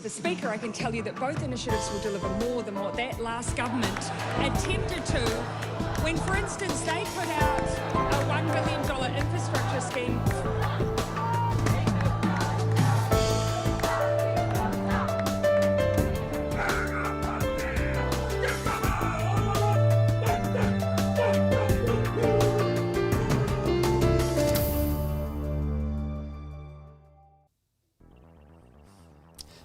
the Speaker, I can tell you that both initiatives will deliver more than what that last government attempted to when, for instance, they put out a $1 billion infrastructure scheme.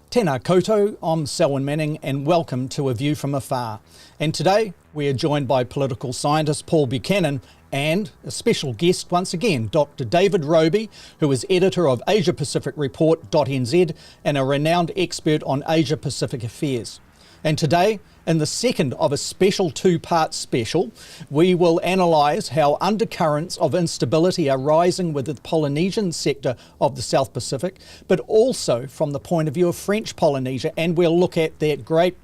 Tēnā koutou, I'm Selwyn Manning and welcome to A View from Afar. And today we are joined by political scientist Paul Buchanan and a special guest once again, Dr David Robie, who is editor of Asia Pacific Report.nz and a renowned expert on Asia Pacific affairs. And today, in the second of a special two-part special, we will analyse how undercurrents of instability are rising with the Polynesian sector of the South Pacific, but also from the point of view of French Polynesia, and we'll look at that great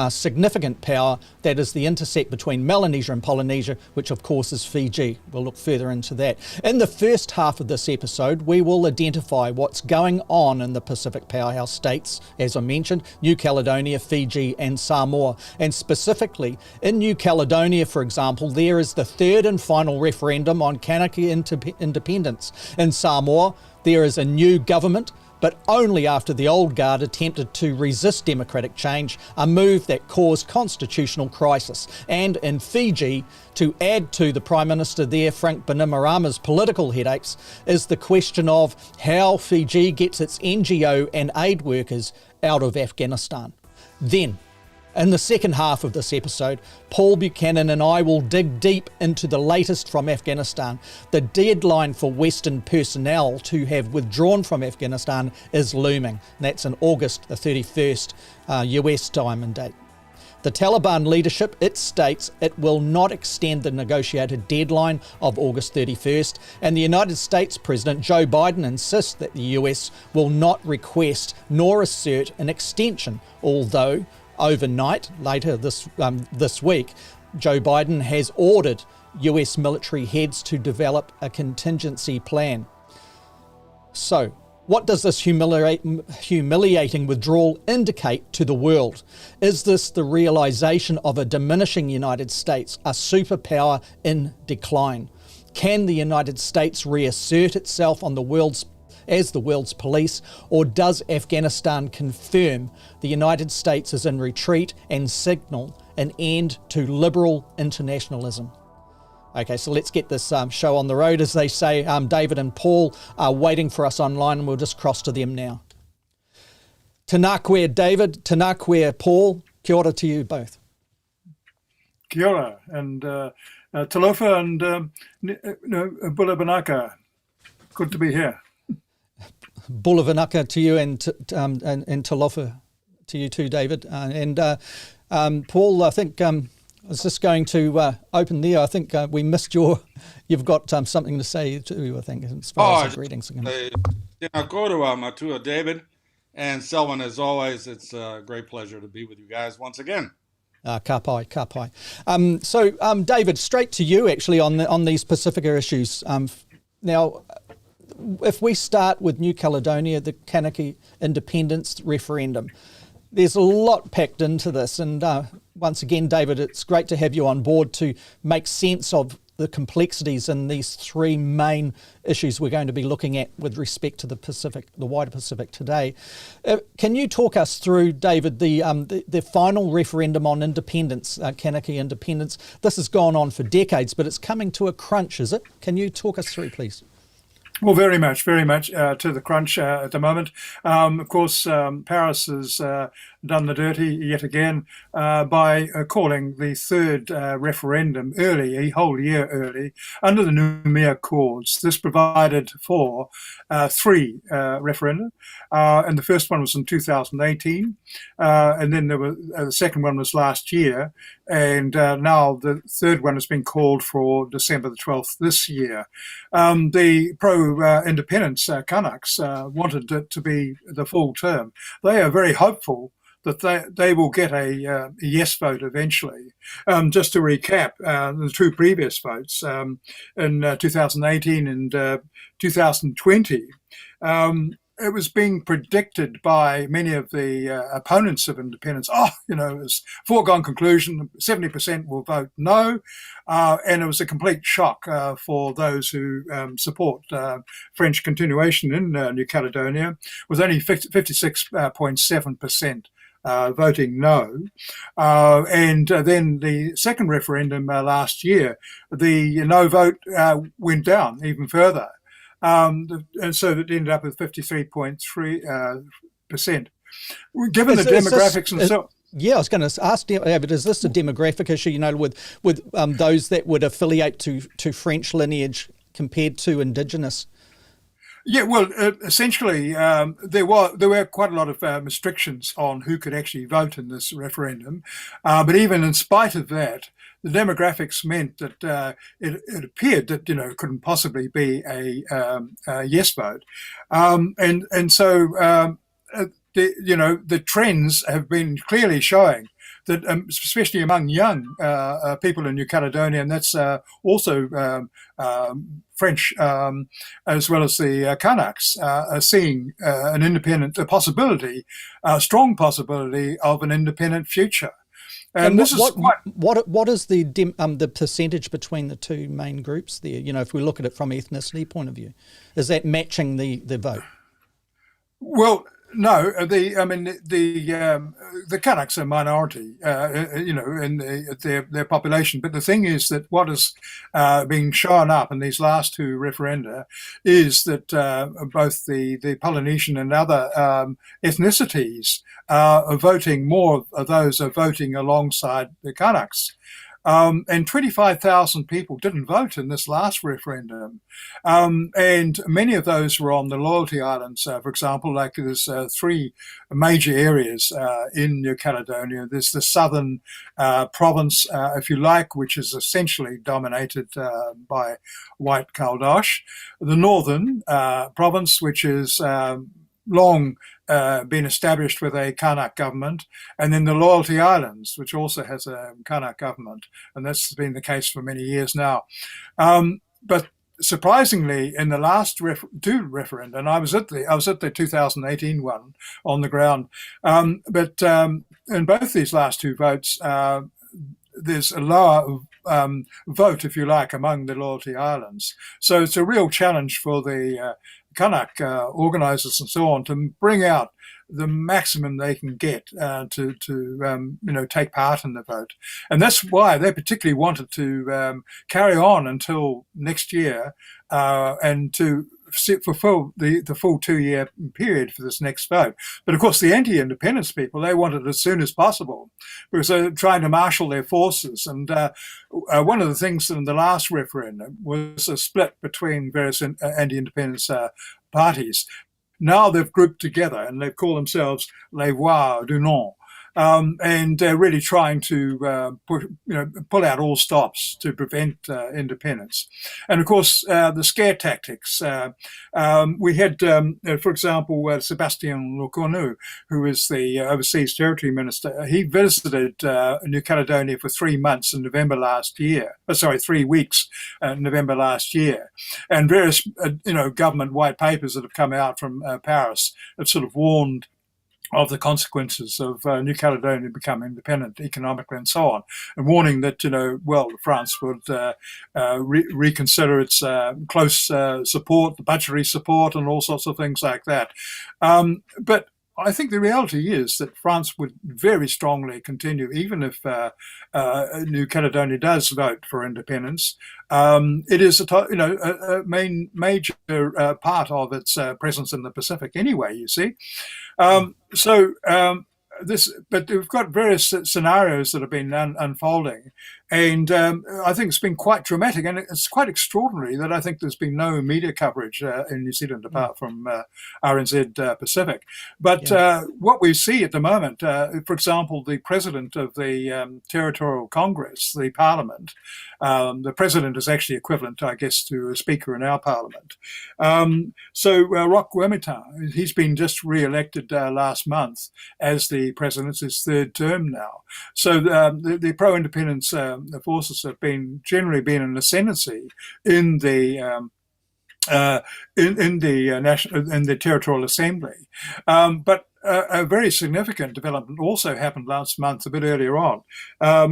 significant power that is the intersect between Melanesia and Polynesia, which of course is Fiji. We'll look further into that. In the first half of this episode, we will identify what's going on in the Pacific powerhouse states, as I mentioned, New Caledonia, Fiji and Samoa. And specifically, in New Caledonia, for example, there is the third and final referendum on Kanaky independence. In Samoa, there is a new government, but only after the old guard attempted to resist democratic change, a move that caused constitutional crisis. And in Fiji, to add to the Prime Minister there, Frank Bainimarama's political headaches, is the question of how Fiji gets its NGO and aid workers out of Afghanistan. Then, in the second half of this episode, Paul Buchanan and I will dig deep into the latest from Afghanistan. The deadline for Western personnel to have withdrawn from Afghanistan is looming. That's in August the 31st US time and date. The Taliban leadership, it states it will not extend the negotiated deadline of August 31st, and the United States President Joe Biden insists that the US will not request nor assert an extension, although overnight, later this week, Joe Biden has ordered US military heads to develop a contingency plan. So, what does this humiliating withdrawal indicate to the world? Is this the realisation of a diminishing United States, a superpower in decline? Can the United States reassert itself on as the world's police, or does Afghanistan confirm the United States is in retreat and signal an end to liberal internationalism? Okay, so let's get this show on the road, as they say. David and Paul are waiting for us online, and we'll just cross to them now. Tēnā koe, David. Tēnā koe, Paul. Kia ora to you both. Kia ora, and talofa and bula banaka. Good to be here. Bula vanaka to you and talofa to you too, David. Paul, I think I was just going to open there. I think we missed you've got something to say too, I think, as far as the greetings. Tēnā koutou, matua, David. And Selwyn, as always, it's a great pleasure to be with you guys once again. Ka pai. So, David, straight to you actually on these Pacifica issues. Now, if we start with New Caledonia, the Kanaky independence referendum, there's a lot packed into this. And once again, David, it's great to have you on board to make sense of the complexities in these three main issues we're going to be looking at with respect to the wider Pacific today. Can you talk us through, David, the final referendum on independence, Kanaky independence? This has gone on for decades, but it's coming to a crunch, is it? Can you talk us through, please? Well, very much to the crunch at the moment. Of course, Paris has done the dirty yet again by calling the third referendum early, a whole year early, under the Noumea Accords. This provided for three referenda, and the first one was in 2018, and then the second one was last year, and now the third one has been called for December the 12th this year. The pro-independence Kanaks wanted it to be the full term. They are very hopeful that they will get a yes vote eventually. Just to recap, the two previous votes in 2018 and 2020, it was being predicted by many of the opponents of independence. It was foregone conclusion, 70% will vote no. And it was a complete shock for those who support French continuation in New Caledonia, with only 56.7% voting no. And then the second referendum last year, the no vote went down even further. And so it ended up with 53.3%. Given the demographics and so. Yeah, I was going to ask David, is this a demographic issue, with those that would affiliate to French lineage compared to Indigenous? Yeah, well, essentially, there were quite a lot of restrictions on who could actually vote in this referendum. But even in spite of that, the demographics meant that it appeared that it couldn't possibly be a yes vote, and so the trends have been clearly showing that, especially among young people in New Caledonia, and that's also French, as well as the Kanaks, are seeing a strong possibility of an independent future. And this is what is the percentage between the two main groups there? If we look at it from ethnicity point of view, is that matching the vote? Well, no. The Kanaks are a minority, in their population. But the thing is that what is being shown up in these last two referenda is that both the Polynesian and other ethnicities are voting. More of those are voting alongside the Kanaks. And 25,000 people didn't vote in this last referendum. And many of those were on the Loyalty Islands, for example. Like there's three major areas in New Caledonia. There's the southern province, if you like, which is essentially dominated by white Caldoche. The northern province, which is long been established with a Kanak government, and then the Loyalty Islands, which also has a Kanak government, and that's been the case for many years now. But surprisingly, in the last two referenda, and I was at the 2018 one on the ground, but in both these last two votes, there's a lower vote, if you like, among the Loyalty Islands. So it's a real challenge for the Kanak organisers and so on to bring out the maximum they can get to take part in the vote. And that's why they particularly wanted to carry on until next year and to fulfill the full 2-year period for this next vote. But of course, the anti-independence people, they want it as soon as possible because they're trying to marshal their forces. And one of the things in the last referendum was a split between various anti-independence parties. Now they've grouped together and they call themselves Les Voix du Non. And they're really trying to pull out all stops to prevent independence. And of course, the scare tactics. We had, for example, Sébastien Lecornu, who is the Overseas Territory Minister. He visited New Caledonia for 3 months in November last year. 3 weeks in November last year. And various, government white papers that have come out from Paris have sort of warned of the consequences of New Caledonia becoming independent economically and so on, and warning that, France would reconsider its close support, the budgetary support, and all sorts of things like that. But I think the reality is that France would very strongly continue, even if New Caledonia does vote for independence. It is a major part of its presence in the Pacific anyway, you see. But we've got various scenarios that have been unfolding, and I think it's been quite dramatic, and it's quite extraordinary that I think there's been no media coverage in New Zealand apart from RNZ Pacific. But what we see at the moment, for example, the president of the Territorial Congress, the Parliament, the president is actually equivalent, I guess, to a speaker in our Parliament. Roch Guimitan, he's been just re-elected last month as the president. It's his third term now. So the pro-independence forces have generally been in ascendancy in the in the Territorial Assembly. But a very significant development also happened last month, a bit earlier on,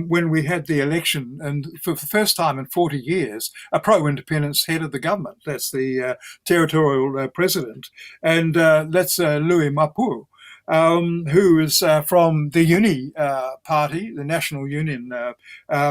when we had the election, and for the first time in 40 years, a pro-independence head of the government. That's the territorial president, and that's Louis Mapu. Who is from the Uni Party, the National Union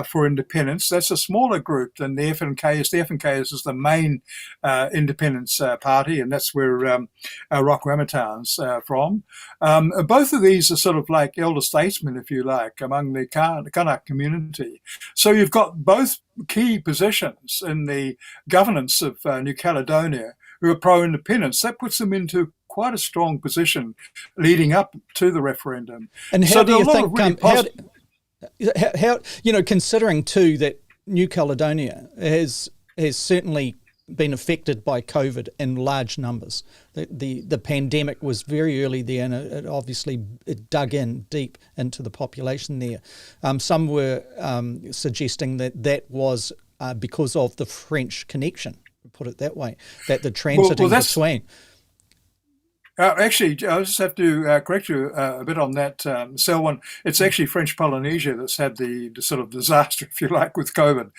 for Independence. That's a smaller group than the FNK. The FNK is the main independence party, and that's where Rock Ramataan's from. Both of these are sort of like elder statesmen, if you like, among the Kanaky community. So you've got both key positions in the governance of New Caledonia who are pro-independence. That puts them into quite a strong position leading up to the referendum. And how so do you think, really considering too that New Caledonia has certainly been affected by COVID in large numbers. The pandemic was very early there, and it dug in deep into the population there. Some were suggesting that was because of the French connection, put it that way, that the transiting between. Actually, I just have to correct you a bit on that, Selwyn. It's actually French Polynesia that's had the sort of disaster, if you like, with COVID.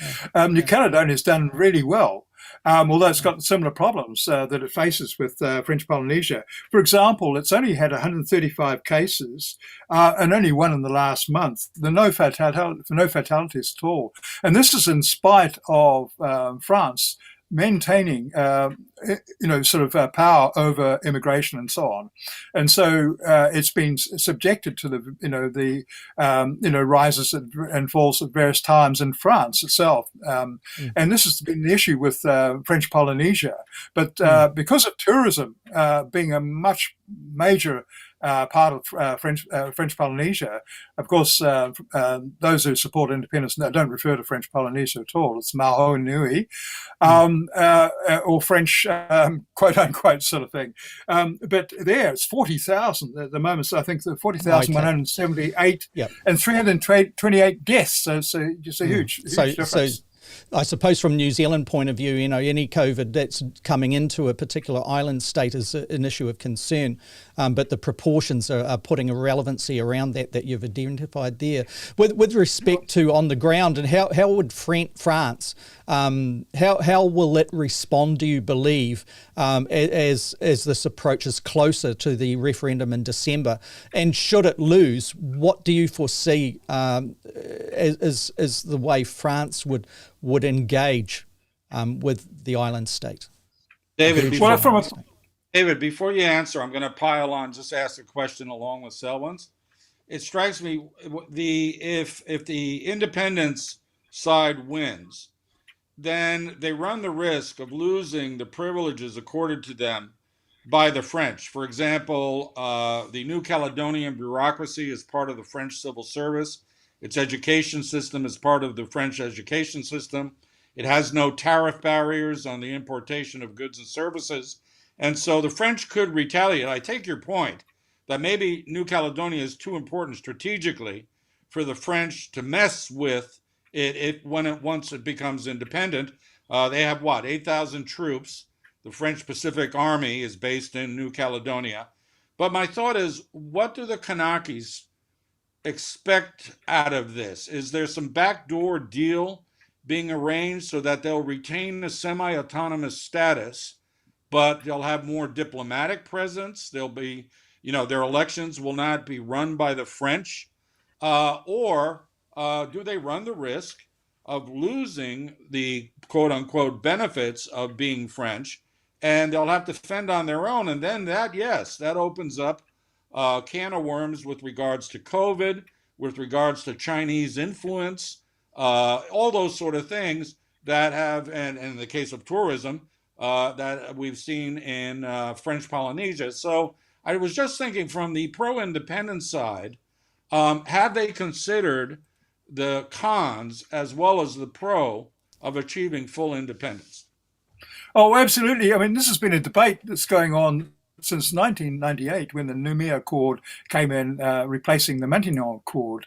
New Caledonia's done really well, although it's got similar problems that it faces with French Polynesia. For example, it's only had 135 cases and only one in the last month. No fatalities at all. And this is in spite of France maintaining, power over immigration and so on, and so it's been subjected to the rises and falls at various times in France itself, and this has been the issue with French Polynesia. But because of tourism being a much major part of French Polynesia, of course, those who support independence don't refer to French Polynesia at all. It's Maho Nui, or French, quote unquote, sort of thing. But there, it's 40,000 at the moment. So I think the 40,178 and 328 deaths. So it's just a huge difference. So I suppose from New Zealand point of view, any COVID that's coming into a particular island state is an issue of concern, but the proportions are putting a relevancy around that you've identified there. With respect to on the ground, and how would France, how will it respond, do you believe, as this approaches closer to the referendum in December? And should it lose, what do you foresee as the way France would engage with the island state? David, before you answer, I'm going to pile on, just ask a question along with Selwyn's. It strikes me, if the independence side wins, then they run the risk of losing the privileges accorded to them by the French. For example, the New Caledonian bureaucracy is part of the French civil service. Its education system is part of the French education system. It has no tariff barriers on the importation of goods and services. And so the French could retaliate. I take your point that maybe New Caledonia is too important strategically for the French to mess with it once it becomes independent. They have 8,000 troops. The French Pacific Army is based in New Caledonia. But my thought is, what do the Kanakys expect out of this? Is there some backdoor deal being arranged so that they'll retain a semi-autonomous status, but they'll have more diplomatic presence? They'll be, their elections will not be run by the French, or do they run the risk of losing the quote-unquote benefits of being French, and they'll have to fend on their own? And then that opens up a can of worms with regards to COVID, with regards to Chinese influence, all those sort of things that have, and in the case of tourism, that we've seen in French Polynesia. So I was just thinking, from the pro-independence side, have they considered the cons as well as the pro of achieving full independence? Oh, absolutely. I mean, this has been a debate that's going on since 1998, when the Noumea Accord came in, replacing the Matignon Accord,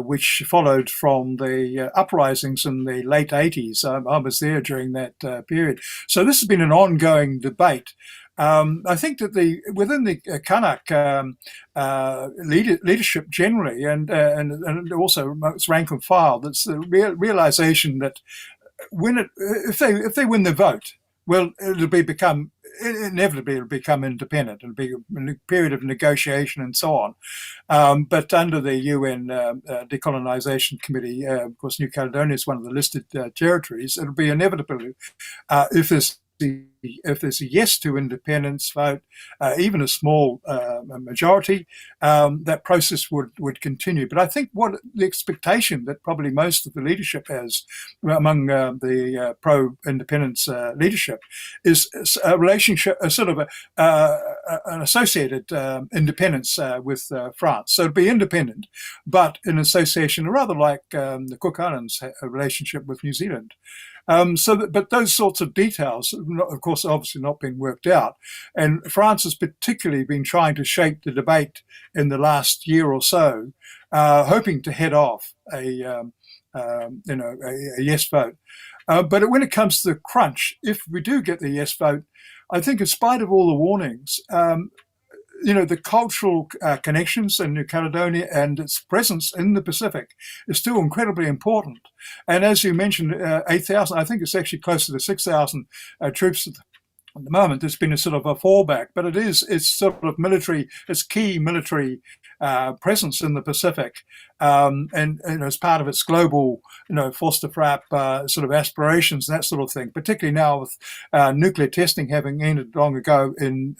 which followed from the uprisings in the late 80s. I was there during that period. So this has been an ongoing debate. I think that within the Kanak leadership generally, and also amongst rank and file, that's the realization that if they win the vote, well, inevitably it'll become independent. It'll be a period of negotiation and so on. But under the UN Decolonization Committee, of course, New Caledonia is one of the listed territories. It'll be inevitable if there's a yes to independence vote, even a small majority, that process would continue. But I think what the expectation that probably most of the leadership has among the pro-independence leadership is a relationship, a sort of an associated independence with France. So it'd be independent, but in association, rather like the Cook Islands relationship with New Zealand. But those sorts of details, of course, obviously not been worked out. And France has particularly been trying to shape the debate in the last year or so, hoping to head off a yes vote. But when it comes to the crunch, if we do get the yes vote, I think in spite of all the warnings, the cultural connections in New Caledonia and its presence in the Pacific is still incredibly important. And as you mentioned, 8,000, I think it's actually closer to 6,000 troops at the moment. There's been a sort of a fallback, but it's sort of military, it's key military presence in the Pacific, and as part of its global, force de frappe sort of aspirations and that sort of thing. Particularly now with nuclear testing having ended long ago in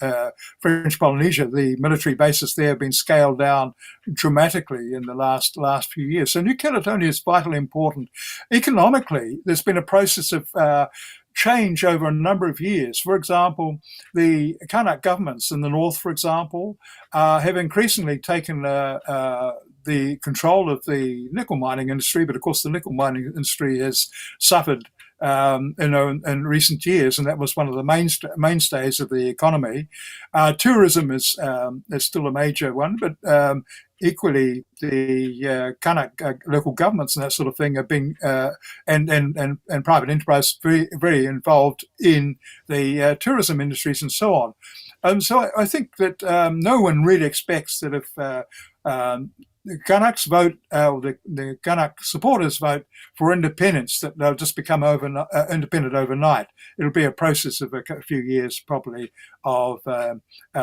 French Polynesia, the military bases there have been scaled down dramatically in the last few years. So New Caledonia is vitally important. Economically, there's been a process of change over a number of years. For example, the Kanak governments in the north, for example, have increasingly taken the control of the nickel mining industry, but of course the nickel mining industry has suffered in recent years, and that was one of the mainstays of the economy. Tourism is still a major one, but equally the Kanak local governments and that sort of thing have been and private enterprise very, very involved in the tourism industries and so on. So I think that no one really expects that if the Kanaks vote, or the Kanak supporters vote for independence, that they'll just become independent overnight. It'll be a process of a few years, probably, of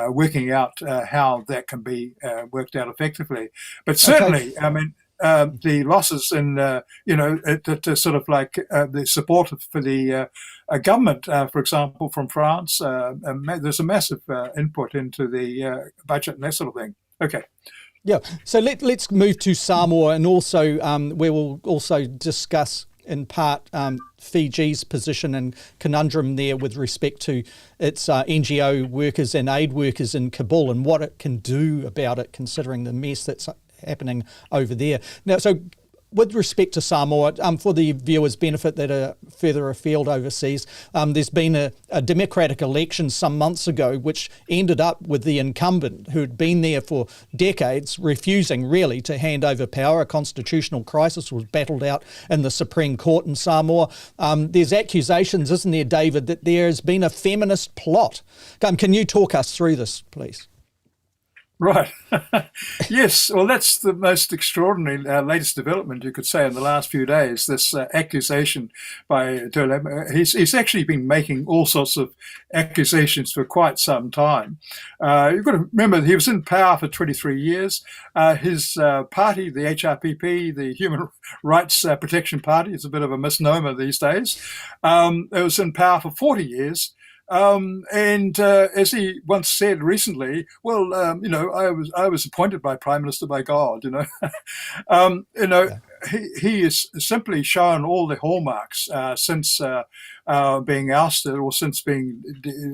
working out how that can be worked out effectively. But certainly, okay. I mean, the losses in, sort of like the support for the government, for example, from France, there's a massive input into the budget and that sort of thing. Okay. Yeah, so let's move to Samoa, and also we will also discuss in part Fiji's position and conundrum there with respect to its NGO workers and aid workers in Kabul and what it can do about it, considering the mess that's happening over there. Now, so with respect to Samoa, for the viewers' benefit that are further afield overseas, there's been a democratic election some months ago which ended up with the incumbent, who'd been there for decades, refusing really to hand over power. A constitutional crisis was battled out in the Supreme Court in Samoa. There's accusations, isn't there, David, that there has been a feminist plot. Can you talk us through this, please? Right. Yes. Well, that's the most extraordinary latest development, you could say, in the last few days. This accusation by Taliban. He's actually been making all sorts of accusations for quite some time. You've got to remember, he was in power for 23 years. His party, the HRPP, the Human Rights Protection Party, is a bit of a misnomer these days. It was in power for 40 years. And as he once said recently, well, I was appointed by Prime Minister by God. He has simply shown all the hallmarks since being ousted or since being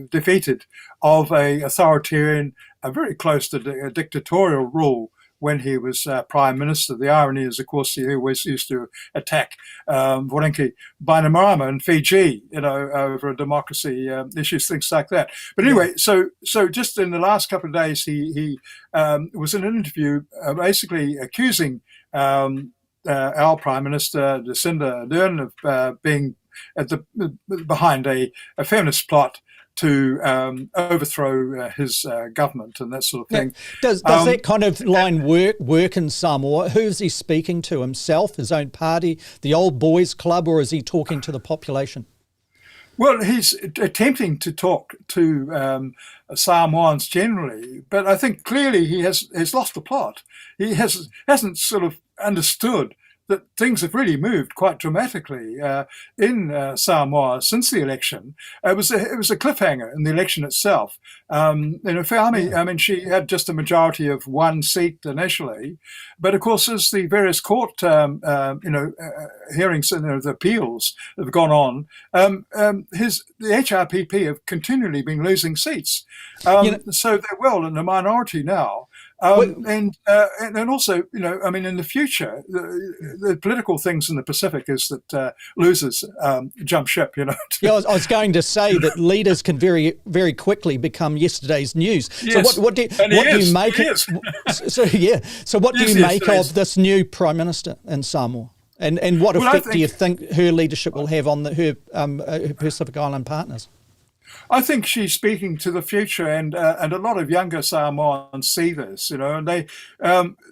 defeated of a authoritarian, very close to a dictatorial rule when he was Prime Minister. The irony is, of course, he always used to attack Bainimarama in Fiji, over democracy issues, things like that. But anyway, so just in the last couple of days, he was in an interview basically accusing our Prime Minister, Jacinda Ardern, of being behind a feminist plot to overthrow his government and that sort of thing. Does that kind of line work in Samoa? Who is he speaking to? Himself, his own party, the old boys club, or is he talking to the population? Well, he's attempting to talk to Samoans generally, but I think clearly he has lost the plot. He hasn't sort of understood that things have really moved quite dramatically in Samoa since the election. It was a cliffhanger in the election itself. Whāmi, I mean, she had just a majority of one seat initially, but of course, as the various court, hearings and the appeals have gone on, the HRPP have continually been losing seats. So they're well in the minority now. And also, I mean, in the future, the political things in the Pacific is that losers jump ship, Yeah, I was going to say that leaders can very, very quickly become yesterday's news. Yes. So what do you make of this new Prime Minister in Samoa? And what effect do you think her leadership will have on her Pacific Island partners? I think she's speaking to the future, and a lot of younger Samoans see this, and they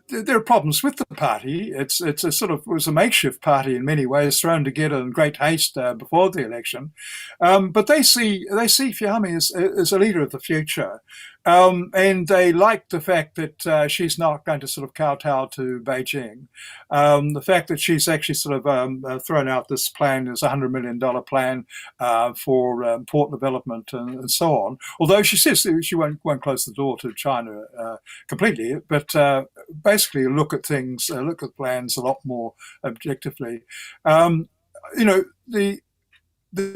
there are problems with the party. It was a makeshift party in many ways, thrown together in great haste before the election, but they see Whāmi as a leader of the future. And they like the fact that she's not going to sort of kowtow to Beijing. The fact that she's actually sort of thrown out this plan, this $100 million plan for port development and so on. Although she says she won't close the door to China completely, but basically look at things, look at plans a lot more objectively. The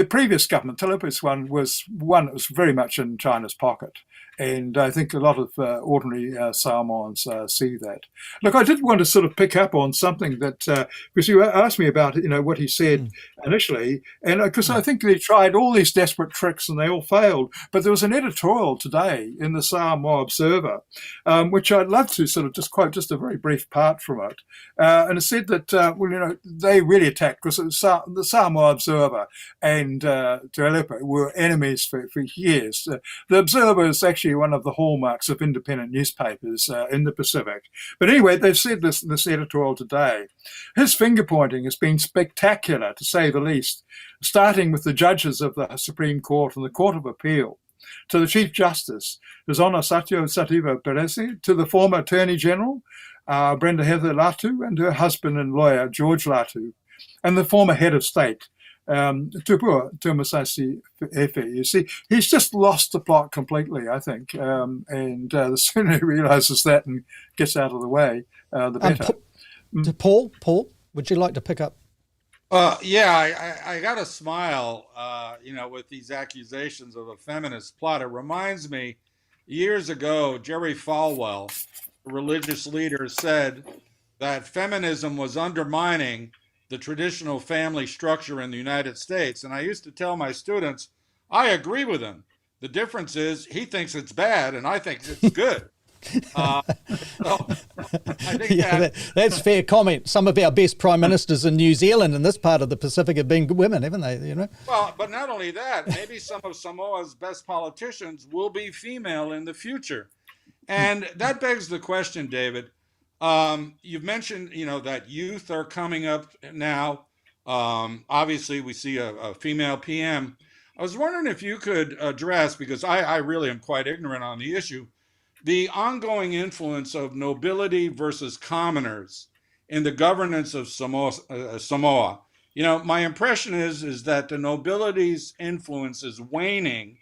previous government, Taliban's one that was very much in China's pocket. And I think a lot of ordinary Samoans see that. Look, I did want to sort of pick up on something that, because you asked me about, what he said initially, and because I think they tried all these desperate tricks and they all failed. But there was an editorial today in the Samoa Observer, which I'd love to sort of just quote just a very brief part from it. And it said that, they really attacked, because the Samoa Observer and Te Relepa were enemies for years. The Observer is actually one of the hallmarks of independent newspapers in the Pacific. But anyway, they've said this in this editorial today. His finger-pointing has been spectacular, to say the least, starting with the judges of the Supreme Court and the Court of Appeal, to the Chief Justice, His Honour Satyo Sativa Peresi, to the former Attorney General, Brenda Heather Latu, and her husband and lawyer, George Latu, and the former head of state, Tupua Tumasasi Efe. You see, he's just lost the plot completely, I think. And the sooner he realises that and gets out of the way, the better. Paul, would you like to pick up? I got to smile, with these accusations of a feminist plot. It reminds me, years ago, Jerry Falwell, a religious leader, said that feminism was undermining the traditional family structure in the United States. And I used to tell my students, I agree with him. The difference is he thinks it's bad and I think it's good. I think that's fair comment. Some of our best prime ministers in New Zealand and this part of the Pacific have been women, haven't they? Well, but not only that, maybe some of Samoa's best politicians will be female in the future. And that begs the question, David. You've mentioned, that youth are coming up now. Obviously, we see a female PM. I was wondering if you could address, because I really am quite ignorant on the issue, the ongoing influence of nobility versus commoners in the governance of Samoa. My impression is that the nobility's influence is waning,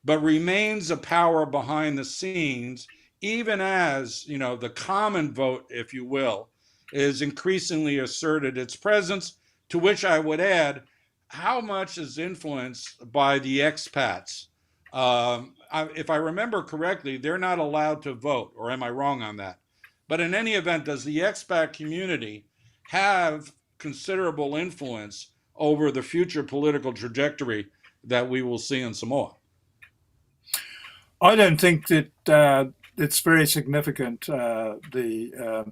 but remains a power behind the scenes, even as, the common vote, if you will, is increasingly asserted its presence, to which I would add, how much is influenced by the expats? If I remember correctly, they're not allowed to vote, or am I wrong on that? But in any event, does the expat community have considerable influence over the future political trajectory that we will see in Samoa? I don't think that it's very significant, the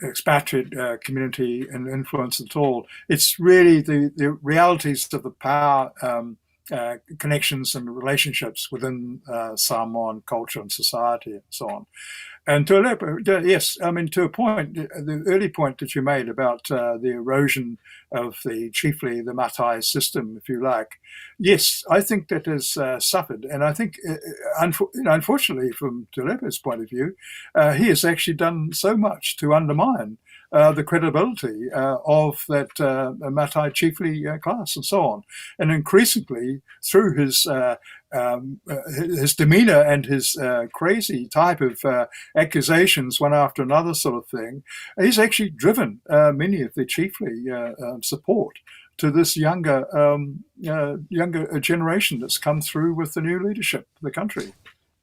expatriate community and influence at all. It's really the realities of the power connections and relationships within Samoan culture and society and so on. And to a point, the early point that you made about the erosion of the Matai system, if you like, yes, I think that has suffered. And I think, unfortunately, from Tulepe's point of view, he has actually done so much to undermine the credibility of that Matai chiefly class and so on. And increasingly, through his demeanour and his crazy type of accusations, one after another sort of thing, he's actually driven many of the chiefly support to this younger generation that's come through with the new leadership of the country.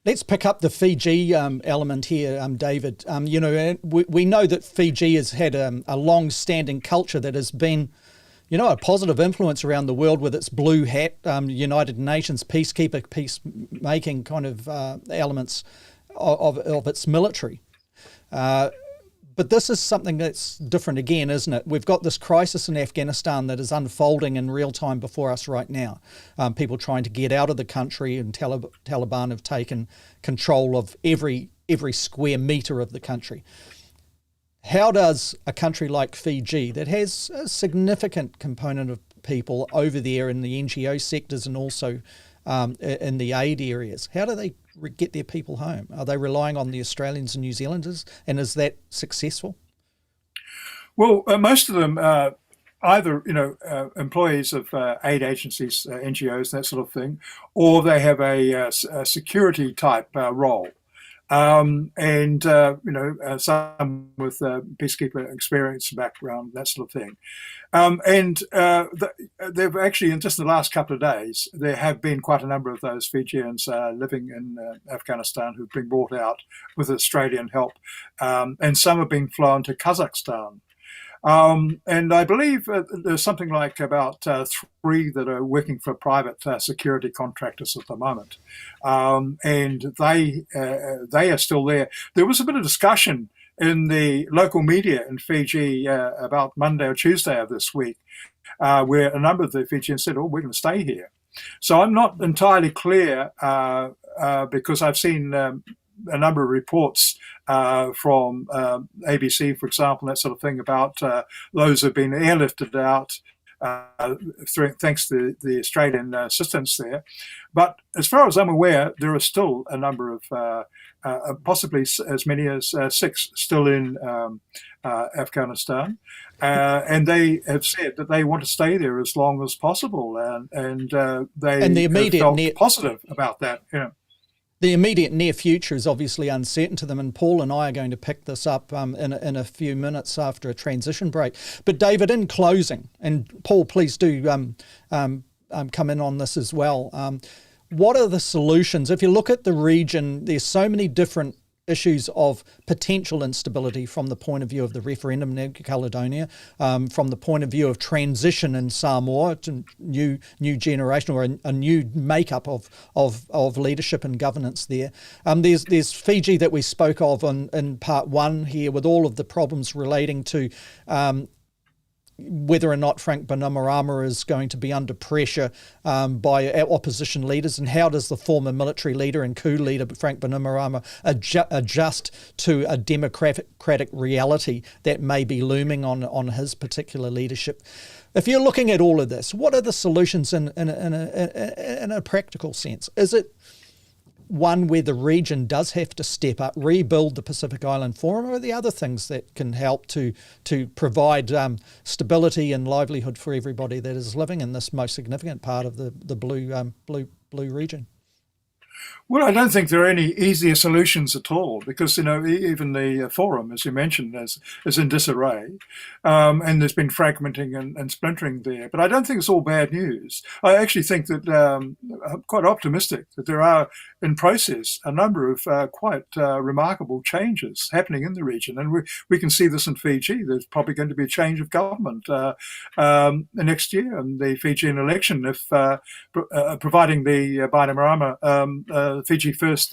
Let's pick up the Fiji element here, David. We know that Fiji has had a long-standing culture that has been, a positive influence around the world with its blue hat, United Nations peacekeeper, peacemaking kind of elements of its military. But this is something that's different again, isn't it? We've got this crisis in Afghanistan that is unfolding in real time before us right now. People trying to get out of the country, and Taliban have taken control of every square metre of the country. How does a country like Fiji, that has a significant component of people over there in the NGO sectors and also in the aid areas, how do they get their people home? Are they relying on the Australians and New Zealanders, and is that successful? Well, most of them either employees of aid agencies, NGOs, that sort of thing, or they have a security type role. Some with peacekeeper experience, background, that sort of thing. They've actually, in just the last couple of days, there have been quite a number of those Fijians living in Afghanistan who've been brought out with Australian help, and some have been flown to Kazakhstan. And I believe there's something like about 3 that are working for private security contractors at the moment. And they are still there. There was a bit of discussion in the local media in Fiji about Monday or Tuesday of this week, where a number of the Fijians said, we're going to stay here. So I'm not entirely clear because I've seen a number of reports from ABC, for example, that sort of thing, about those who have been airlifted out thanks to the Australian assistance there. But as far as I'm aware, there are still a number of, possibly as many as 6 still in Afghanistan. And they have said that they want to stay there as long as possible. And they felt positive about that. The immediate near future is obviously uncertain to them, and Paul and I are going to pick this up in a few minutes after a transition break. But David, in closing, and Paul, please do come in on this as well. What are the solutions? If you look at the region, there's so many different issues of potential instability from the point of view of the referendum in Caledonia, from the point of view of transition in Samoa to new generation or a new makeup of leadership and governance there. There's Fiji that we spoke of in part 1 here, with all of the problems relating to whether or not Frank Bainimarama is going to be under pressure by opposition leaders, and how does the former military leader and coup leader Frank Bainimarama adjust to a democratic reality that may be looming on his particular leadership. If you're looking at all of this, what are the solutions in a practical sense? Is it one where the region does have to step up, rebuild the Pacific Island Forum, or are there other things that can help to provide stability and livelihood for everybody that is living in this most significant part of the blue region? Well, I don't think there are any easier solutions at all because, even the forum, as you mentioned, is in disarray, and there's been fragmenting and splintering there. But I don't think it's all bad news. I actually think that I'm quite optimistic that there are, in process, a number of quite remarkable changes happening in the region. And we can see this in Fiji. There's probably going to be a change of government next year in the Fijian election if providing the Bainimarama Fiji First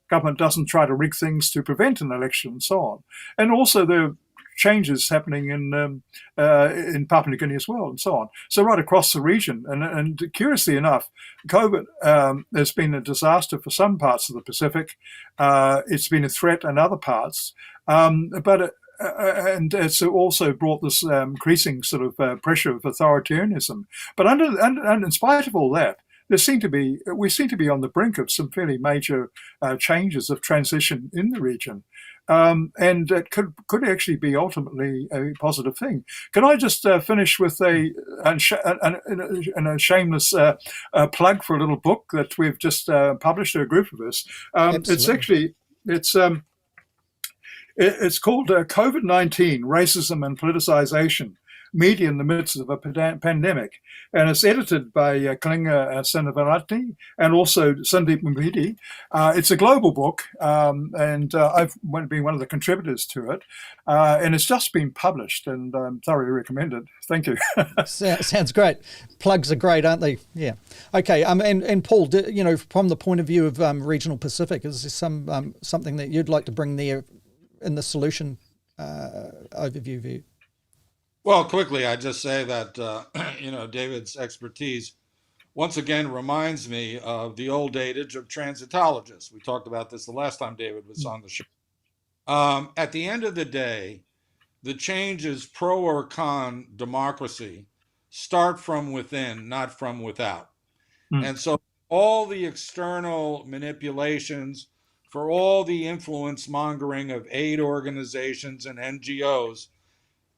government doesn't try to rig things to prevent an election and so on. And also there are changes happening in Papua New Guinea as well and so on. So right across the region. And curiously enough, COVID has been a disaster for some parts of the Pacific. It's been a threat in other parts. But and it's also brought this increasing sort of pressure of authoritarianism. But in spite of all that, we seem to be on the brink of some fairly major changes of transition in the region, and it could actually be ultimately a positive thing. Can I just finish with a shameless plug for a little book that we've just published, a group of us. It's called COVID-19: Racism and Politicization. Media in the midst of a pandemic, and it's edited by Kalinga Sanavanati and also Sandeep Mumhidi. It's a global book, and I've been one of the contributors to it, and it's just been published, and thoroughly recommend it. Thank you. Sounds great. Plugs are great, aren't they? Yeah. Okay. And Paul, from the point of view of regional Pacific, is there something that you'd like to bring there in the solution overview view? Well, quickly, I just say that, David's expertise once again reminds me of the old adage of transitologists. We talked about this the last time David was on the show. At the end of the day, the changes pro or con democracy start from within, not from without. And so all the external manipulations, for all the influence mongering of aid organizations and NGOs,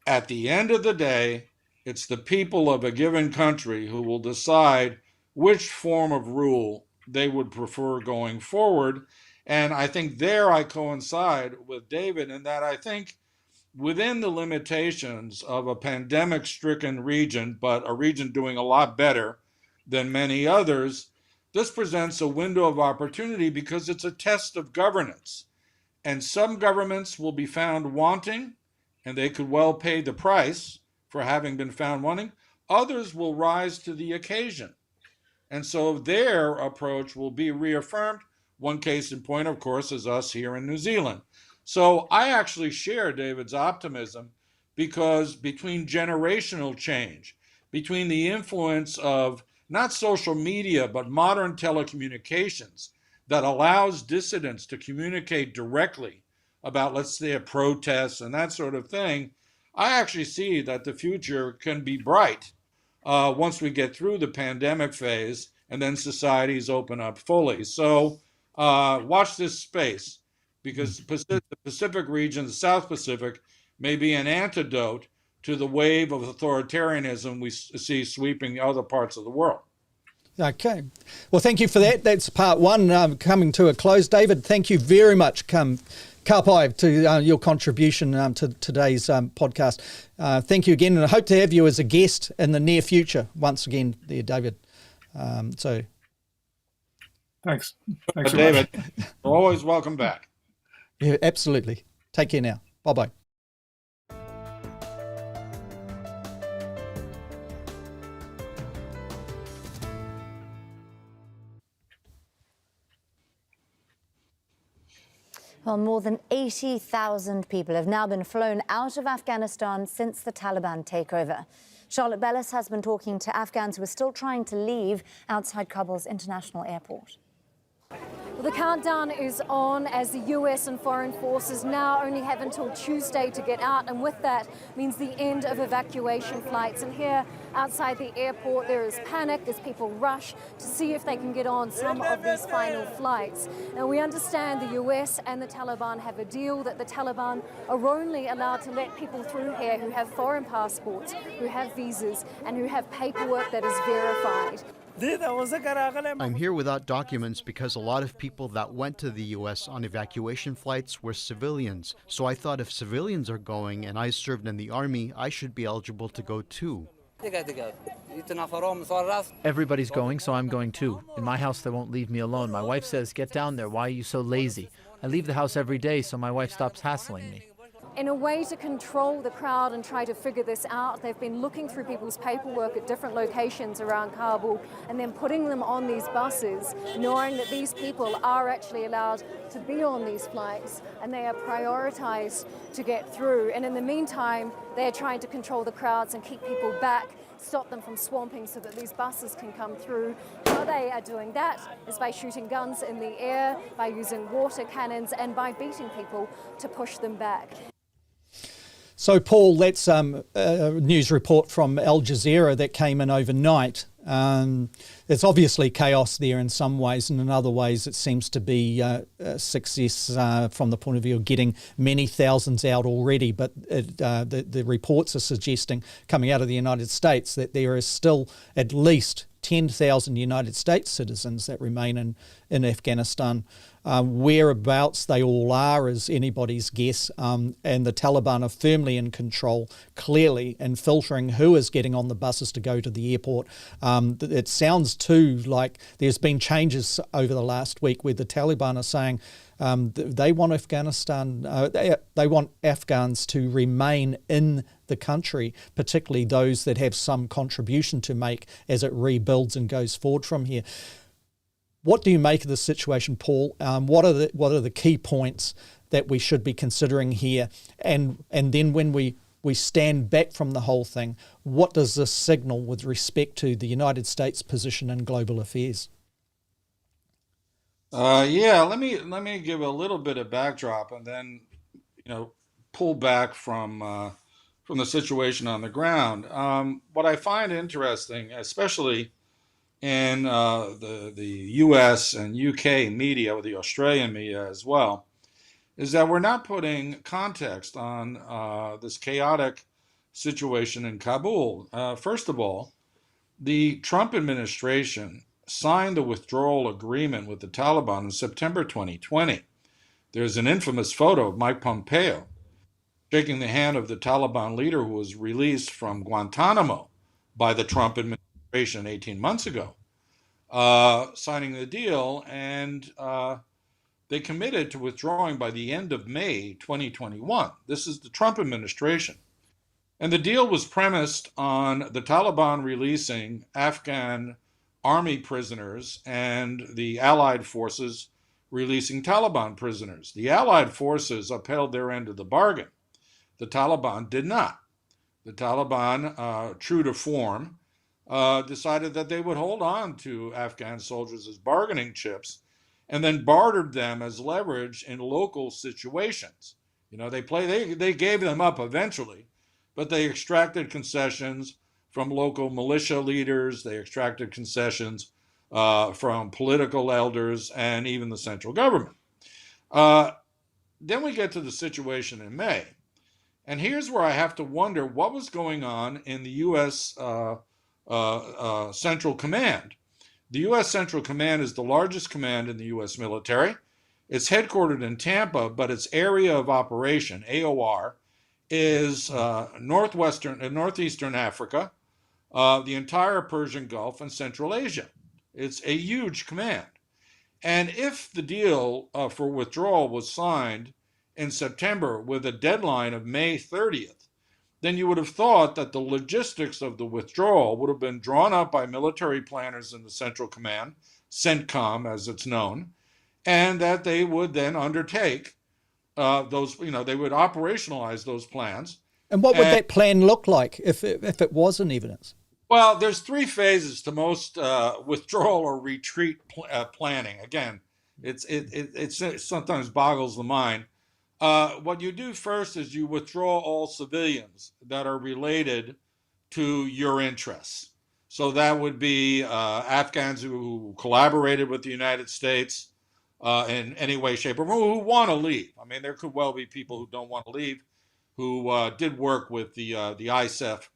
at the end of the day, it's the people of a given country who will decide which form of rule they would prefer going forward. And I think there I coincide with David in that I think within the limitations of a pandemic-stricken region, but a region doing a lot better than many others, this presents a window of opportunity because it's a test of governance. And some governments will be found wanting, and they could well pay the price for having been found wanting. Others will rise to the occasion. And so their approach will be reaffirmed. One case in point, of course, is us here in New Zealand. So I actually share David's optimism because between generational change, between the influence of not social media, but modern telecommunications that allows dissidents to communicate directly about, let's say, a protest and that sort of thing, I actually see that the future can be bright once we get through the pandemic phase and then societies open up fully. So watch this space because the Pacific region, the South Pacific, may be an antidote to the wave of authoritarianism we see sweeping other parts of the world. Okay. Well, thank you for that. That's part one coming to a close. David, thank you very much. Ka pai to your contribution to today's podcast. Thank you again, and I hope to have you as a guest in the near future once again there, David. Thanks. Thanks so David, much. you're always welcome back. Yeah, absolutely. Take care now. Bye-bye. Well, more than 80,000 people have now been flown out of Afghanistan since the Taliban takeover. Charlotte Bellis has been talking to Afghans who are still trying to leave outside Kabul's international airport. Well, the countdown is on as the US and foreign forces now only have until Tuesday to get out, and with that means the end of evacuation flights. And here outside the airport there is panic as people rush to see if they can get on some of these final flights. Now, we understand the US and the Taliban have a deal that the Taliban are only allowed to let people through here who have foreign passports, who have visas and who have paperwork that is verified. I'm here without documents because a lot of people that went to the U.S. on evacuation flights were civilians. So I thought if civilians are going and I served in the army, I should be eligible to go too. Everybody's going, so I'm going too. In my house, they won't leave me alone. My wife says, "Get down there. Why are you so lazy?" I leave the house every day, so my wife stops hassling me. In a way to control the crowd and try to figure this out, they've been looking through people's paperwork at different locations around Kabul and then putting them on these buses, knowing that these people are actually allowed to be on these flights and they are prioritized to get through. And in the meantime, they're trying to control the crowds and keep people back, stop them from swamping so that these buses can come through. How they are doing that is by shooting guns in the air, by using water cannons, and by beating people to push them back. So, Paul, that's a news report from Al Jazeera that came in overnight. There's obviously chaos there in some ways, and in other ways it seems to be a success from the point of view of getting many thousands out already. But the reports are suggesting, coming out of the United States, that there is still at least 10,000 United States citizens that remain in Afghanistan. Whereabouts they all are is anybody's guess, and the Taliban are firmly in control, clearly, in filtering who is getting on the buses to go to the airport. It sounds too like there's been changes over the last week where the Taliban are saying they want Afghanistan, they want Afghans to remain in the country, particularly those that have some contribution to make as it rebuilds and goes forward from here. What do you make of the situation, Paul? What are the key points that we should be considering here? And then when we stand back from the whole thing, what does this signal with respect to the United States' position in global affairs? Let me give a little bit of backdrop and then pull back from the situation on the ground. What I find interesting, especially in the US and UK media, or the Australian media as well, is that we're not putting context on this chaotic situation in Kabul. First of all, the Trump administration signed a withdrawal agreement with the Taliban in September 2020. There's an infamous photo of Mike Pompeo shaking the hand of the Taliban leader who was released from Guantanamo by the Trump administration 18 months ago, signing the deal, and they committed to withdrawing by the end of May 2021. This is the Trump administration. And the deal was premised on the Taliban releasing Afghan army prisoners and the Allied forces releasing Taliban prisoners. The Allied forces upheld their end of the bargain. The Taliban did not. The Taliban, true to form, decided that they would hold on to Afghan soldiers as bargaining chips and then bartered them as leverage in local situations. They gave them up eventually, but they extracted concessions from local militia leaders, they extracted concessions from political elders and even the central government. Then we get to the situation in May. And here's where I have to wonder what was going on in the U.S. Central Command. The U.S. Central Command is the largest command in the U.S. military. It's headquartered in Tampa, but its area of operation, AOR, is northeastern Africa, the entire Persian Gulf, and Central Asia. It's a huge command. And if the deal for withdrawal was signed in September with a deadline of May 30th, then you would have thought that the logistics of the withdrawal would have been drawn up by military planners in the Central Command, CENTCOM as it's known, and that they would then undertake they would operationalize those plans. And what would that plan look like if it was in evidence? Well, there's three phases to most withdrawal or retreat planning. Again, it sometimes boggles the mind. What you do first is you withdraw all civilians that are related to your interests. So that would be Afghans who collaborated with the United States in any way, shape, or form, who want to leave. I mean, there could well be people who don't want to leave, who did work with the ISAF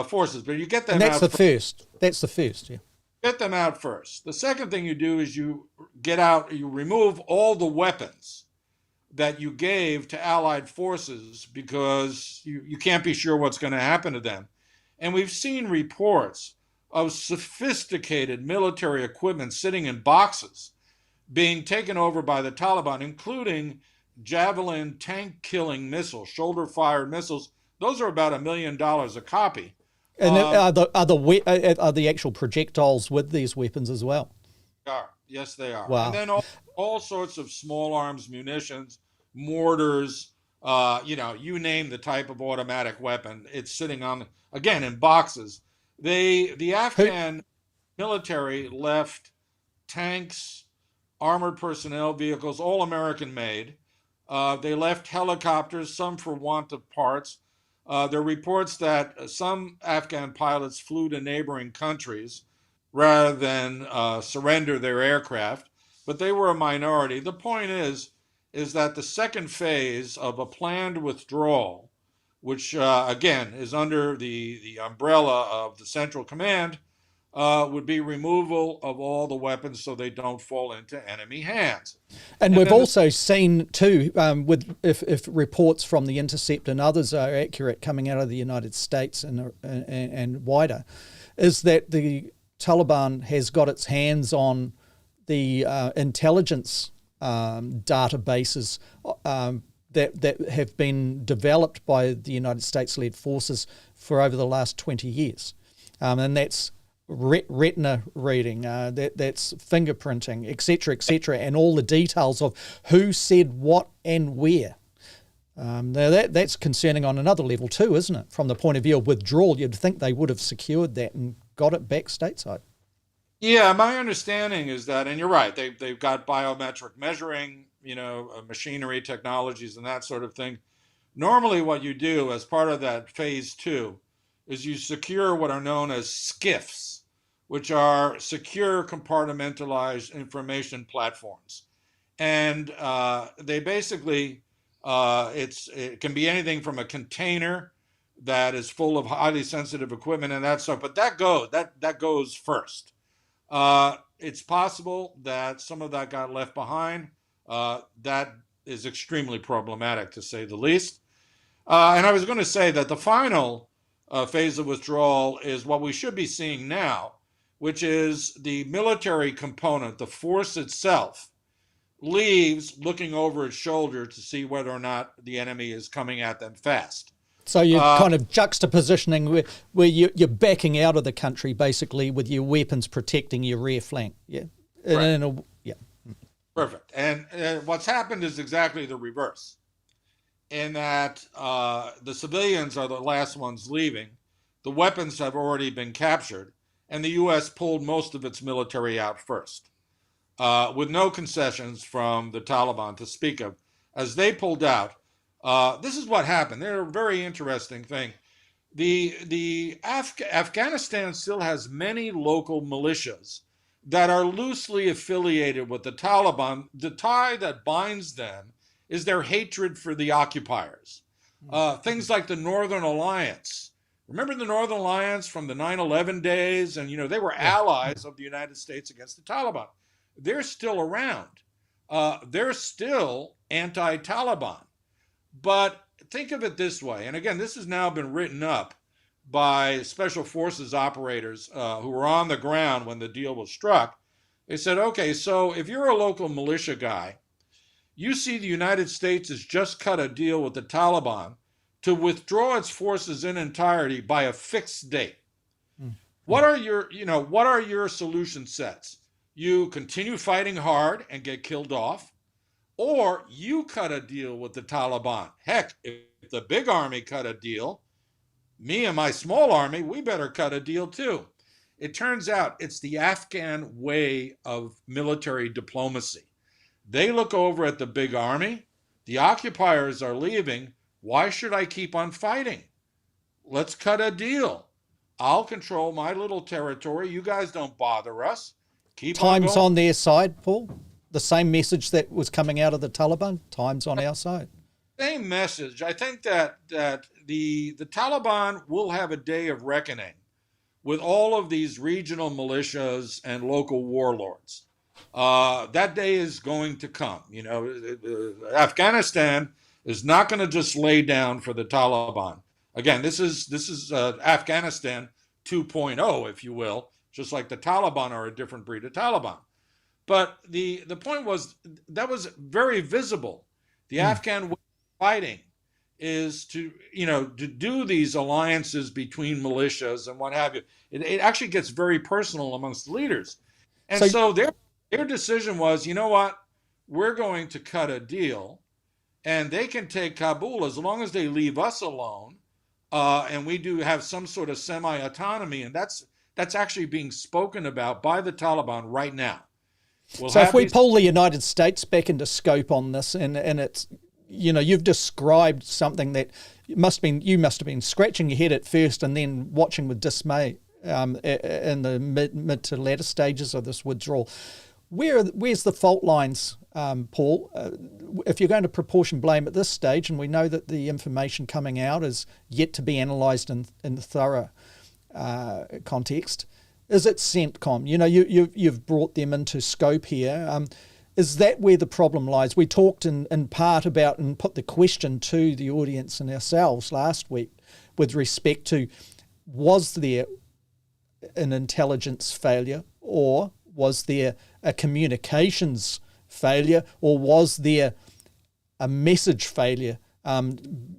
forces. But you get them and that's out. the first. That's the first, yeah. Get them out first. The second thing you do is you remove all the weapons that you gave to Allied forces because you can't be sure what's going to happen to them. And we've seen reports of sophisticated military equipment sitting in boxes being taken over by the Taliban, including Javelin tank-killing missiles, shoulder-fired missiles. Those are about $1 million a copy. And are the actual projectiles with these weapons as well? Yes, they are. Wow. And then all sorts of small arms munitions, mortars, you name the type of automatic weapon. It's sitting on, again, in boxes. The Afghan military left tanks, armored personnel vehicles, all American made. They left helicopters, some for want of parts. There are reports that some Afghan pilots flew to neighboring countries rather than surrender their aircraft, but they were a minority. The point is that the second phase of a planned withdrawal, which again is under the umbrella of the Central Command, would be removal of all the weapons so they don't fall into enemy hands. And we've also seen too, if reports from The Intercept and others are accurate coming out of the United States and wider, is that the Taliban has got its hands on the intelligence databases that have been developed by the United States-led forces for over the last 20 years. And that's retina reading, that's fingerprinting, etc., and all the details of who said what and where. Now that's concerning on another level too, isn't it? From the point of view of withdrawal, you'd think they would have secured that and got it back stateside. Yeah, my understanding is that, and you're right, they've got biometric measuring, machinery, technologies, and that sort of thing. Normally what you do as part of that phase 2 is you secure what are known as SCIFs, which are secure compartmentalized information platforms. And they basically, it can be anything from a container that is full of highly sensitive equipment and that stuff, but that goes first. It's possible that some of that got left behind. That is extremely problematic, to say the least. And I was going to say that the final phase of withdrawal is what we should be seeing now, which is the military component, the force itself, leaves looking over its shoulder to see whether or not the enemy is coming at them fast. So you're kind of juxtapositioning where you're backing out of the country, basically, with your weapons protecting your rear flank. Yeah. Right. Yeah. Perfect. And what's happened is exactly the reverse, in that the civilians are the last ones leaving. The weapons have already been captured, and the U.S. pulled most of its military out first, with no concessions from the Taliban to speak of. As they pulled out, this is what happened. They're a very interesting thing. Afghanistan still has many local militias that are loosely affiliated with the Taliban. The tie that binds them is their hatred for the occupiers. Things like the Northern Alliance. Remember the Northern Alliance from the 9/11 days? And, they were allies of the United States against the Taliban. They're still around. They're still anti-Taliban. But think of it this way, and again, this has now been written up by special forces operators who were on the ground when the deal was struck. They said, okay, so if you're a local militia guy, you see the United States has just cut a deal with the Taliban to withdraw its forces in entirety by a fixed date. What are your solution sets? You continue fighting hard and get killed off, or you cut a deal with the Taliban. Heck, if the big army cut a deal, me and my small army, we better cut a deal too. It turns out it's the Afghan way of military diplomacy. They look over at the big army. The occupiers are leaving. Why should I keep on fighting? Let's cut a deal. I'll control my little territory. You guys don't bother us. Time's on their side, Paul? The same message that was coming out of the Taliban? Time's on our side. Same message. I think that the Taliban will have a day of reckoning with all of these regional militias and local warlords. That day is going to come. Afghanistan is not going to just lay down for the Taliban. Again, this is Afghanistan 2.0, if you will, just like the Taliban are a different breed of Taliban. But the point was that was very visible. The Afghan way of fighting is to do these alliances between militias and what have you. It actually gets very personal amongst the leaders. And so their decision was, you know what, we're going to cut a deal and they can take Kabul as long as they leave us alone, and we do have some sort of semi-autonomy, and that's actually being spoken about by the Taliban right now. So if we pull the United States back into scope on this, and it's, you've described something that you must have been scratching your head at first and then watching with dismay in the mid to latter stages of this withdrawal. Where's the fault lines, Paul? If you're going to proportion blame at this stage, and we know that the information coming out is yet to be analysed in thorough context, is it CENTCOM? You've brought them into scope here. Is that where the problem lies? We talked in part about and put the question to the audience and ourselves last week with respect to, was there an intelligence failure, or was there a communications failure, or was there a message failure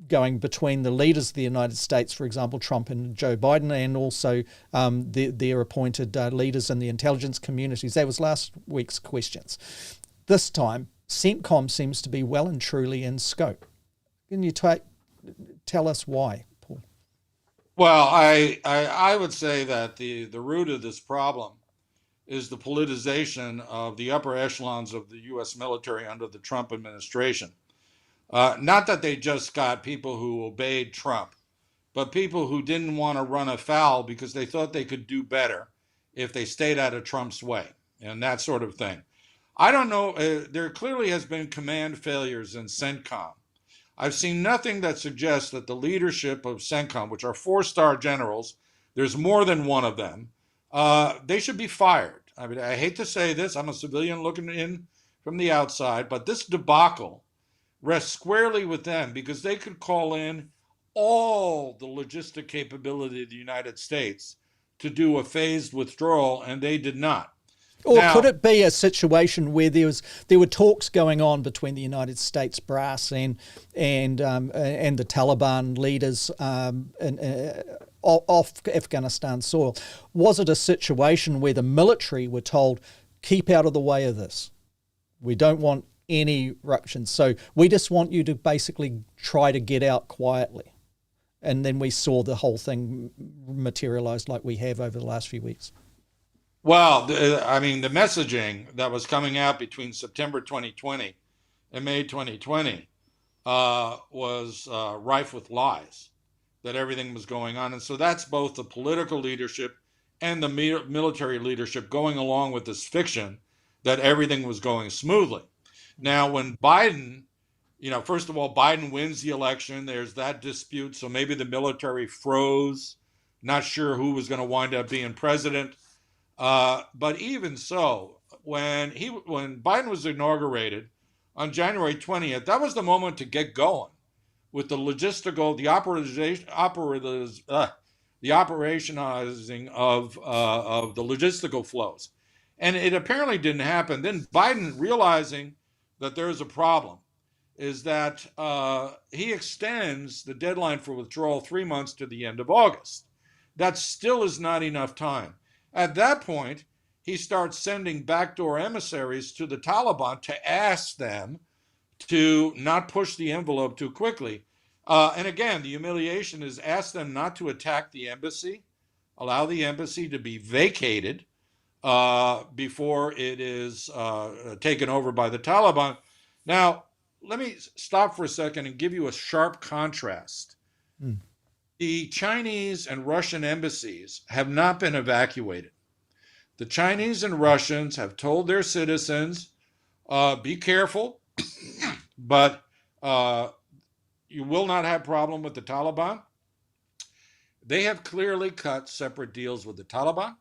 going between the leaders of the United States, for example, Trump and Joe Biden, and also their appointed leaders in the intelligence communities? That was last week's questions. This time, CENTCOM seems to be well and truly in scope. Can you tell us why, Paul? Well, I would say that the root of this problem is the politicization of the upper echelons of the U.S. military under the Trump administration. Not that they just got people who obeyed Trump, but people who didn't want to run afoul because they thought they could do better if they stayed out of Trump's way, and that sort of thing. I don't know. There clearly has been command failures in CENTCOM. I've seen nothing that suggests that the leadership of CENTCOM, which are 4-star generals, there's more than one of them, they should be fired. I mean, I hate to say this, I'm a civilian looking in from the outside, but this debacle rests squarely with them, because they could call in all the logistic capability of the United States to do a phased withdrawal, and they did not. Or could it be a situation where there were talks going on between the United States brass and the Taliban leaders off Afghanistan soil? Was it a situation where the military were told, keep out of the way of this? We don't want any ruptions. So we just want you to basically try to get out quietly. And then we saw the whole thing materialize like we have over the last few weeks. Well, the messaging that was coming out between September 2020 and May 2020 was rife with lies, that everything was going on. And so that's both the political leadership and the military leadership going along with this fiction that everything was going smoothly. Now, when Biden, first of all, Biden wins the election, there's that dispute. So maybe the military froze, not sure who was going to wind up being president. But even so, when Biden was inaugurated on January 20th, that was the moment to get going with the logistical, the operationalizing of the logistical flows. And it apparently didn't happen. Then Biden, realizing that there's a problem, is that he extends the deadline for withdrawal 3 months to the end of August. That still is not enough time. At that point, he starts sending backdoor emissaries to the Taliban to ask them to not push the envelope too quickly. And again, the humiliation is ask them not to attack the embassy, allow the embassy to be vacated before it is taken over by the Taliban. Now, let me stop for a second and give you a sharp contrast. The Chinese and Russian embassies have not been evacuated. The Chinese and Russians have told their citizens, be careful, but you will not have problem with the Taliban. They have clearly cut separate deals with the Taliban.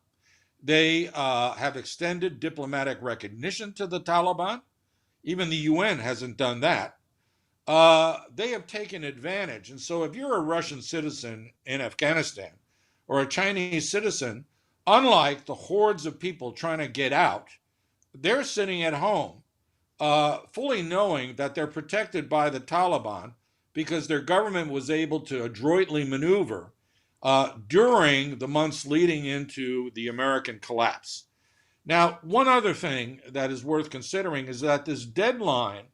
They have extended diplomatic recognition to the Taliban. Even the UN hasn't done that. They have taken advantage. And so if you're a Russian citizen in Afghanistan or a Chinese citizen, unlike the hordes of people trying to get out, they're sitting at home fully knowing that they're protected by the Taliban because their government was able to adroitly maneuver during the months leading into the American collapse. Now, one other thing that is worth considering is that this deadline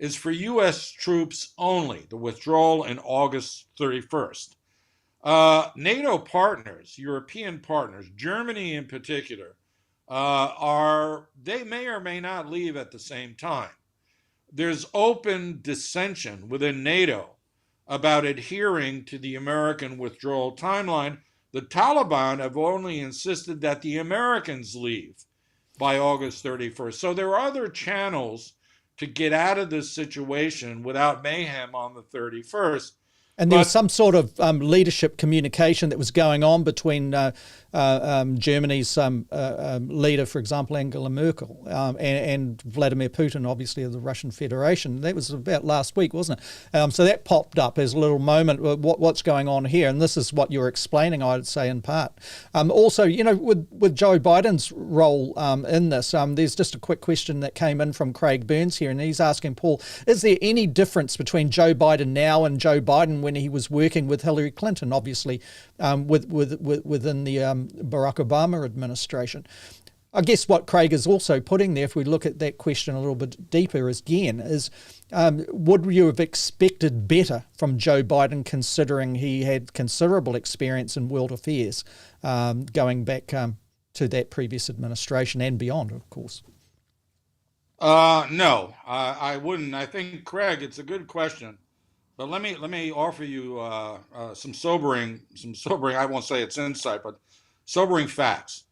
is for U.S. troops only, the withdrawal in August 31st. NATO partners, European partners, Germany in particular, they may or may not leave at the same time. There's open dissension within NATO about adhering to the American withdrawal timeline. The Taliban have only insisted that the Americans leave by August 31st. So there are other channels to get out of this situation without mayhem on the 31st. And there was some sort of leadership communication that was going on between Germany's leader, for example, Angela Merkel, and Vladimir Putin, obviously, of the Russian Federation. That was about last week, wasn't it? So that popped up as a little moment, what's going on here? And this is what you're explaining, I would say, in part. Also, you know, with Joe Biden's role in this, there's just a quick question that came in from Craig Burns here, and he's asking, Paul, is there any difference between Joe Biden now and Joe Biden when he was working with Hillary Clinton, obviously, within the Barack Obama administration? I guess what Craig is also putting there, if we look at that question a little bit deeper again, is would you have expected better from Joe Biden, considering he had considerable experience in world affairs going back to that previous administration and beyond, of course? No, I wouldn't. I think, Craig, it's a good question. But let me offer you some sobering, I won't say it's insight, but sobering facts.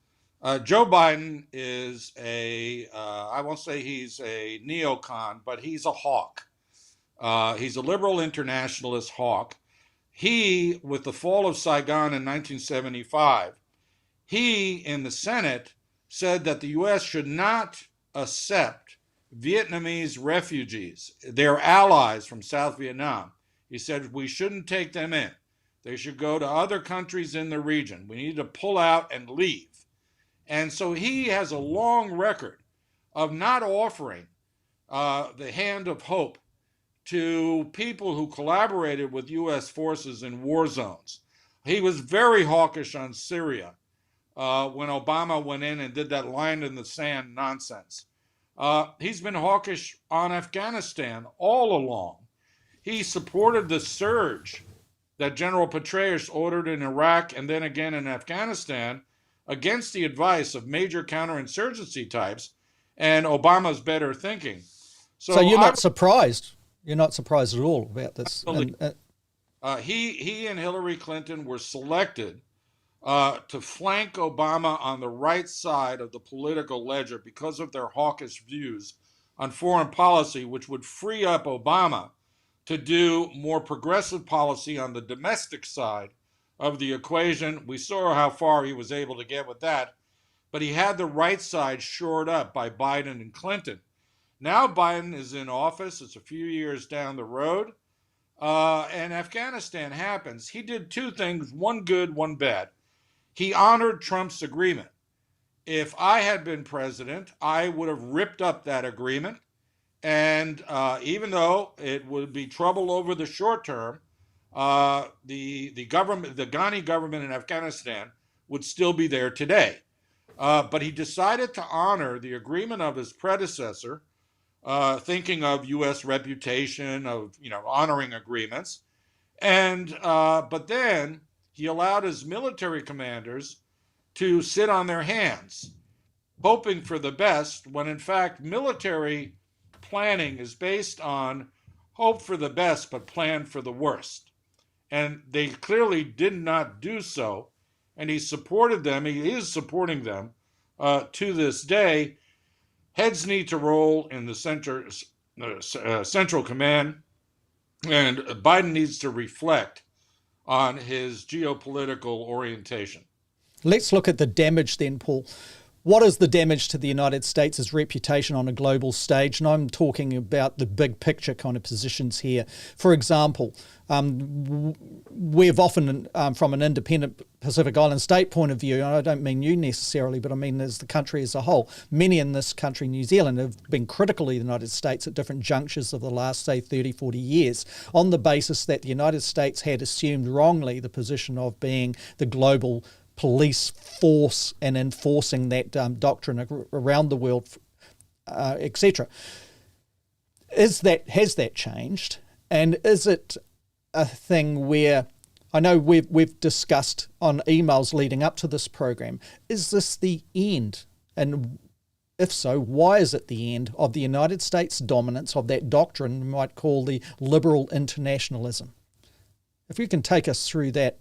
Joe Biden is I won't say he's a neocon, but he's a hawk. He's a liberal internationalist hawk. He, with the fall of Saigon in 1975, he in the Senate said that the U.S. should not accept Vietnamese refugees, their allies from South Vietnam. He said we shouldn't take them in. They should go to other countries in the region. We need to pull out and leave. And so he has a long record of not offering the hand of hope to people who collaborated with U.S. forces in war zones. He was very hawkish on Syria when Obama went in and did that line in the sand nonsense. He's been hawkish on Afghanistan all along. He supported the surge that General Petraeus ordered in Iraq and then again in Afghanistan against the advice of major counterinsurgency types and Obama's better thinking. So you're not surprised? You're not surprised at all about this? He and Hillary Clinton were selected to flank Obama on the right side of the political ledger because of their hawkish views on foreign policy, which would free up Obama to do more progressive policy on the domestic side of the equation. We saw how far he was able to get with that, but he had the right side shored up by Biden and Clinton. Now Biden is in office. It's a few years down the road, and Afghanistan happens. He did two things, one good, one bad. He honored Trump's agreement. If I had been president, I would have ripped up that agreement. And even though it would be trouble over the short term, the government, the Ghani government in Afghanistan would still be there today. But he decided to honor the agreement of his predecessor, thinking of U.S. reputation, of honoring agreements, and but then he allowed his military commanders to sit on their hands, hoping for the best, when in fact military planning is based on hope for the best but plan for the worst. And they clearly did not do so, and he supported them. He is supporting them to this day. Heads need to roll in the Central Command, and Biden needs to reflect on his geopolitical orientation. Let's look at the damage then, Paul. What is the damage to the United States' reputation on a global stage? And I'm talking about the big picture kind of positions here. For example, we've often, from an independent Pacific Island state point of view, and I don't mean you necessarily, but I mean as the country as a whole, many in this country, New Zealand, have been critical of the United States at different junctures of the last, say, 30, 40 years, on the basis that the United States had assumed wrongly the position of being the global police force and enforcing that doctrine around the world, etc. Has that changed? And is it a thing where, I know we've discussed on emails leading up to this program, is this the end? And if so, why is it the end of the United States dominance of that doctrine we might call the liberal internationalism? If you can take us through that,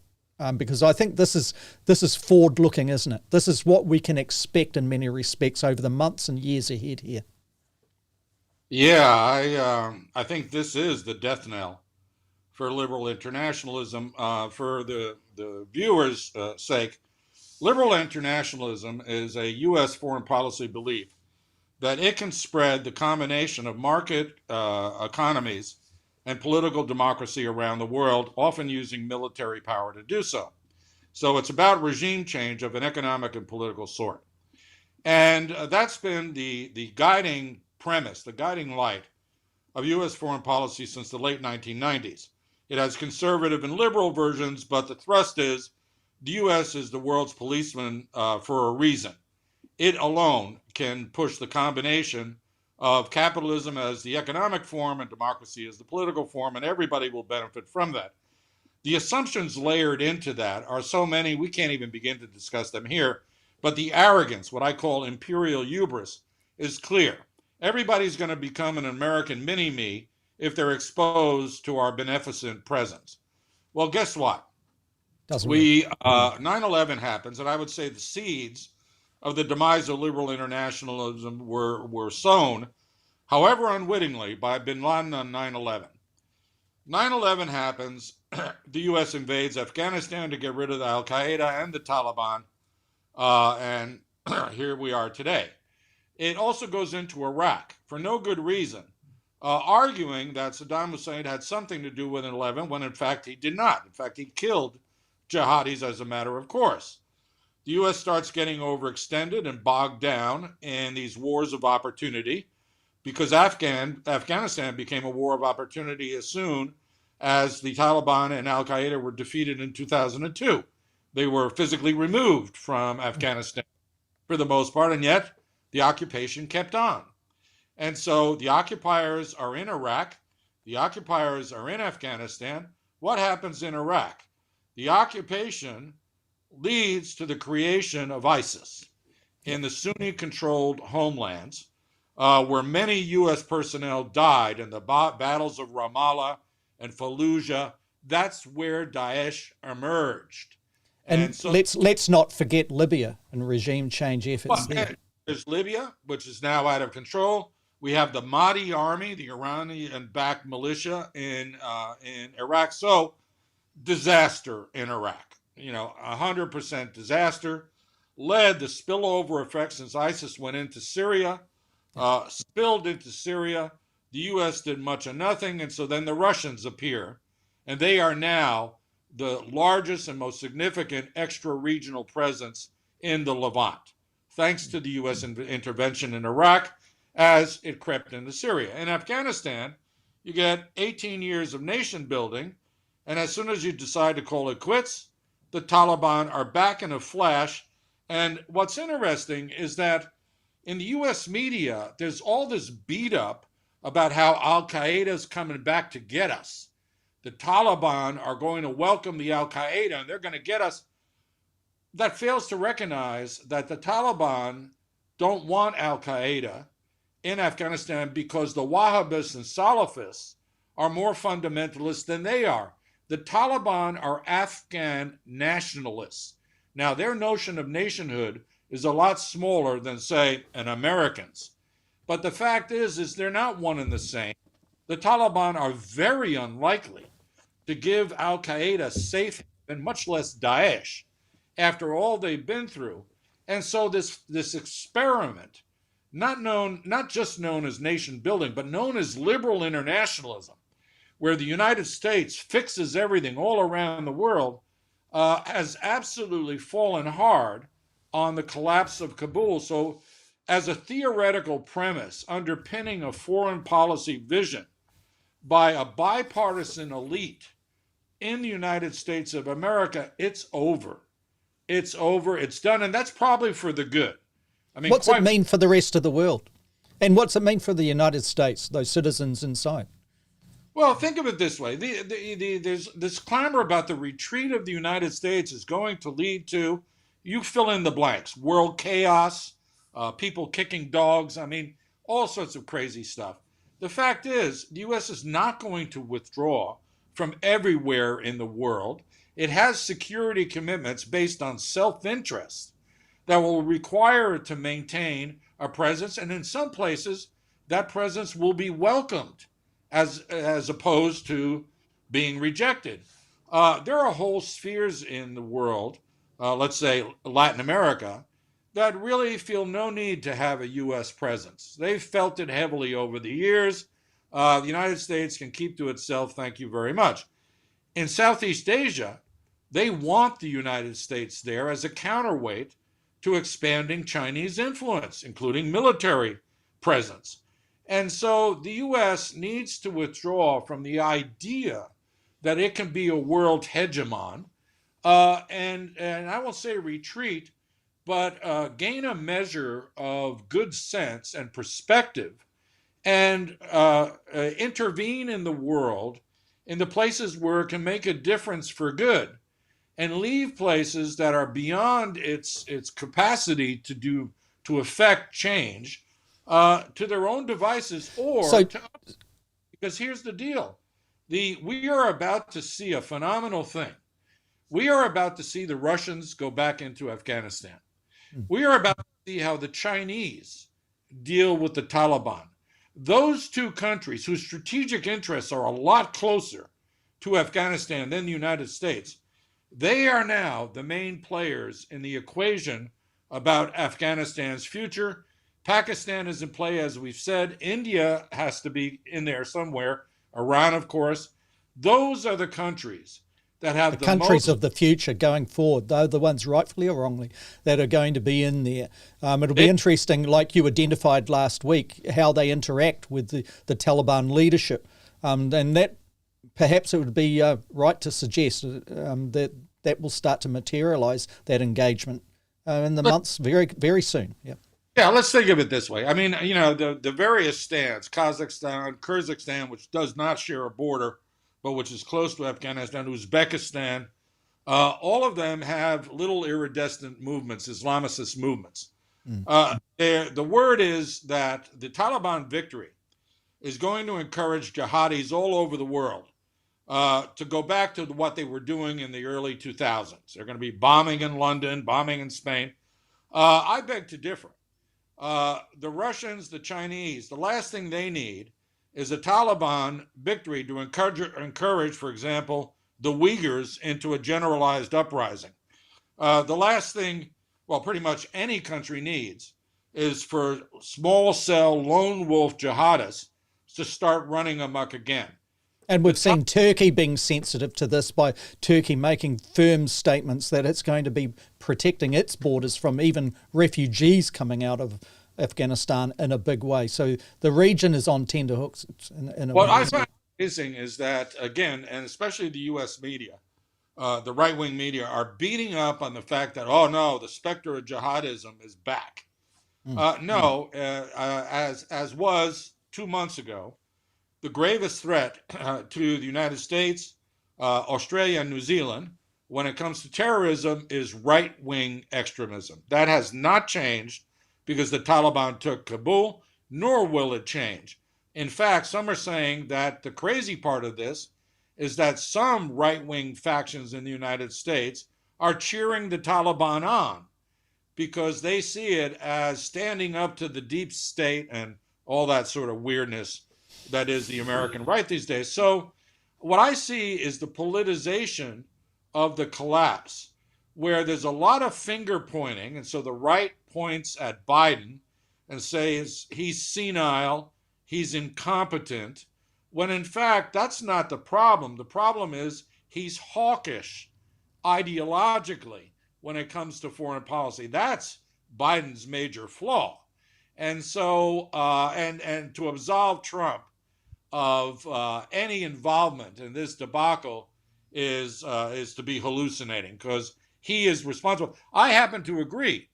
because I think this is forward-looking, isn't it? This is what we can expect in many respects over the months and years ahead here. Yeah, I think this is the death knell for liberal internationalism. For the viewers' sake, liberal internationalism is a U.S. foreign policy belief that it can spread the combination of market economies and political democracy around the world, often using military power to do so. So it's about regime change of an economic and political sort. And that's been the guiding premise, the guiding light of U.S. foreign policy since the late 1990s. It has conservative and liberal versions, but the thrust is the U.S. is the world's policeman for a reason. It alone can push the combination of capitalism as the economic form and democracy as the political form, and everybody will benefit from that. The assumptions layered into that are so many, we can't even begin to discuss them here, but the arrogance, what I call imperial hubris, is clear. Everybody's going to become an American mini-me if they're exposed to our beneficent presence. Well, guess what? 9/11 happens, and I would say the seeds of the demise of liberal internationalism were sown, however unwittingly, by bin Laden on 9/11. 9/11 happens, the U.S. invades Afghanistan to get rid of the Al-Qaeda and the Taliban, and here we are today. It also goes into Iraq for no good reason, arguing that Saddam Hussein had something to do with 11 when in fact he did not. In fact, he killed jihadis as a matter of course. The U.S. starts getting overextended and bogged down in these wars of opportunity because Afghanistan became a war of opportunity as soon as the Taliban and Al-Qaeda were defeated in 2002. They were physically removed from Afghanistan for the most part, and yet the occupation kept on. And so the occupiers are in Iraq, the occupiers are in Afghanistan. What happens in Iraq? The occupation leads to the creation of ISIS in the Sunni-controlled homelands, where many U.S. personnel died in the battles of Ramallah and Fallujah. That's where Daesh emerged. And so, let's not forget Libya and regime change efforts there. There's Libya, which is now out of control. We have the Mahdi army, the Iranian-backed militia in Iraq. So, disaster in Iraq. 100% disaster, led the spillover effect since ISIS went into Syria, spilled into Syria. The U.S. did much of nothing, and so then the Russians appear, and they are now the largest and most significant extra-regional presence in the Levant, thanks to the U.S. intervention in Iraq as it crept into Syria. In Afghanistan, you get 18 years of nation building, and as soon as you decide to call it quits, the Taliban are back in a flash. And what's interesting is that in the U.S. media, there's all this beat up about how Al-Qaeda is coming back to get us. The Taliban are going to welcome the Al-Qaeda and they're going to get us. That fails to recognize that the Taliban don't want Al-Qaeda in Afghanistan because the Wahhabists and Salafists are more fundamentalist than they are. The Taliban are Afghan nationalists. Now, their notion of nationhood is a lot smaller than, say, an American's. But the fact is they're not one and the same. The Taliban are very unlikely to give Al-Qaeda safe haven, much less Daesh, after all they've been through. And so this experiment, not just known as nation building, but known as liberal internationalism, where the United States fixes everything all around the world, has absolutely fallen hard on the collapse of Kabul. So as a theoretical premise underpinning a foreign policy vision by a bipartisan elite in the United States of America, it's over. It's over, it's done, and that's probably for the good. I mean, what's it mean for the rest of the world? And what's it mean for the United States, those citizens inside? Well, think of it this way. There's this clamor about the retreat of the United States is going to lead to, you fill in the blanks, world chaos, people kicking dogs, I mean, all sorts of crazy stuff. The fact is, the U.S. is not going to withdraw from everywhere in the world. It has security commitments based on self-interest that will require it to maintain a presence, and in some places, that presence will be welcomed as opposed to being rejected. There are whole spheres in the world, let's say Latin America, that really feel no need to have a U.S. presence. They've felt it heavily over the years. The United States can keep to itself, thank you very much. In Southeast Asia, they want the United States there as a counterweight to expanding Chinese influence, including military presence. And so the U.S. needs to withdraw from the idea that it can be a world hegemon, and I won't say retreat, but gain a measure of good sense and perspective and intervene in the world in the places where it can make a difference for good, and leave places that are beyond its capacity to affect change to their own devices, because here's the deal. We are about to see a phenomenal thing. We are about to see the Russians go back into Afghanistan. We are about to see how the Chinese deal with the Taliban. Those two countries, whose strategic interests are a lot closer to Afghanistan than the United States, they are now the main players in the equation about Afghanistan's future. Pakistan is in play, as we've said. India has to be in there somewhere. Iran, of course. Those are the countries that have the countries of the future going forward, though the ones rightfully or wrongly that are going to be in there. It'll be interesting, like you identified last week, how they interact with the Taliban leadership. And that perhaps it would be right to suggest that will start to materialise that engagement in the months very, very soon. Yeah. Yeah, let's think of it this way. I mean, you know, the various stands, Kazakhstan, Kyrgyzstan, which does not share a border, but which is close to Afghanistan, Uzbekistan, all of them have little iridescent movements, Islamicist movements. The word is that the Taliban victory is going to encourage jihadis all over the world to go back to what they were doing in the early 2000s. They're going to be bombing in London, bombing in Spain. I beg to differ. The Russians, the Chinese, the last thing they need is a Taliban victory to encourage, for example, the Uyghurs into a generalized uprising. The last thing, well, pretty much any country needs is for small cell lone wolf jihadists to start running amok again. And we've seen Turkey being sensitive to this by Turkey making firm statements that it's going to be protecting its borders from even refugees coming out of Afghanistan in a big way. So the region is on tenterhooks. What I find amazing is that, again, and especially the U.S. media, the right-wing media, are beating up on the fact that, oh no, the specter of jihadism is back. As was 2 months ago, the gravest threat to the United States, Australia, and New Zealand when it comes to terrorism is right-wing extremism. That has not changed because the Taliban took Kabul, nor will it change. In fact, some are saying that the crazy part of this is that some right-wing factions in the United States are cheering the Taliban on because they see it as standing up to the deep state and all that sort of weirdness that is the American right these days. So what I see is the politicization of the collapse, where there's a lot of finger pointing. And so the right points at Biden and says he's senile, he's incompetent, when in fact, that's not the problem. The problem is he's hawkish ideologically when it comes to foreign policy. That's Biden's major flaw. And so, and to absolve Trump of any involvement in this debacle is to be hallucinating, because he is responsible. I happen to agree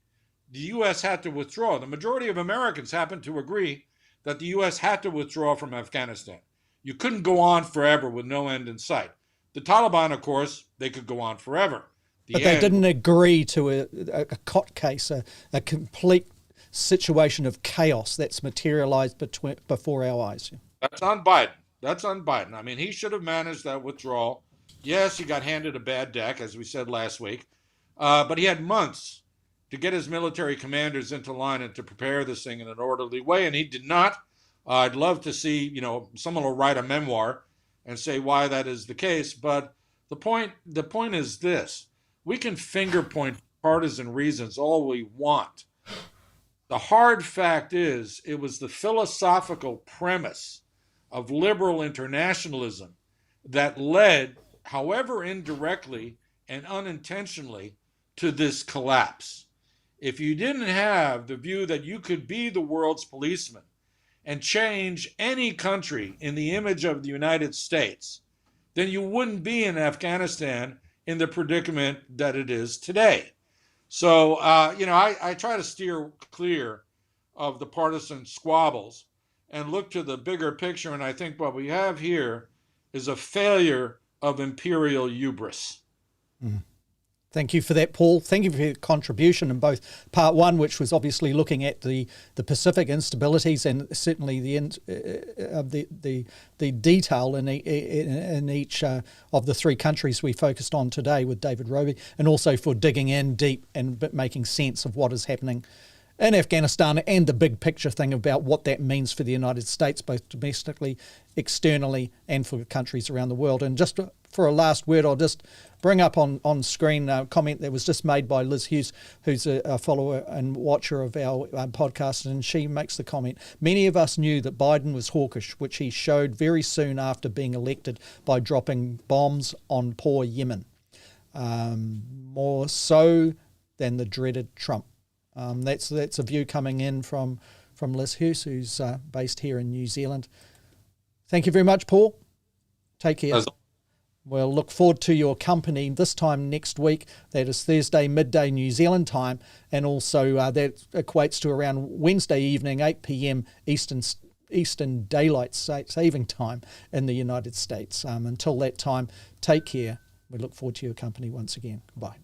the U.S. had to withdraw. The majority of Americans happen to agree that the U.S. had to withdraw from Afghanistan. You couldn't go on forever with no end in sight. The Taliban, of course, they could go on forever. But they didn't agree to a cot case, a complete situation of chaos that's materialized before our eyes. That's on Biden. That's on Biden. I mean, he should have managed that withdrawal. Yes, he got handed a bad deck, as we said last week, but he had months to get his military commanders into line and to prepare this thing in an orderly way, and he did not. I'd love to see, someone will write a memoir and say why that is the case. But the point is this: we can finger point partisan reasons all we want. The hard fact is, it was the philosophical premise of liberal internationalism that led, however indirectly and unintentionally, to this collapse. If you didn't have the view that you could be the world's policeman and change any country in the image of the United States, then you wouldn't be in Afghanistan in the predicament that it is today. So, I try to steer clear of the partisan squabbles and look to the bigger picture. And I think what we have here is a failure of imperial hubris. Mm. Thank you for that, Paul. Thank you for your contribution in both part one, which was obviously looking at the Pacific instabilities and certainly the detail in each of the three countries we focused on today with David Robie, and also for digging in deep and making sense of what is happening in Afghanistan and the big picture thing about what that means for the United States, both domestically, externally, and for countries around the world. And just for a last word, I'll just bring up on screen a comment that was just made by Liz Hughes, who's a follower and watcher of our podcast, and she makes the comment: many of us knew that Biden was hawkish, which he showed very soon after being elected by dropping bombs on poor Yemen, more so than the dreaded Trump. That's a view coming in from Liz Hughes, who's based here in New Zealand. Thank you very much, Paul. Take care. We'll look forward to your company this time next week. That is Thursday midday New Zealand time, and also that equates to around Wednesday evening 8 p.m. Eastern Daylight Saving Time in the United States. Until that time, take care. We look forward to your company once again. Goodbye.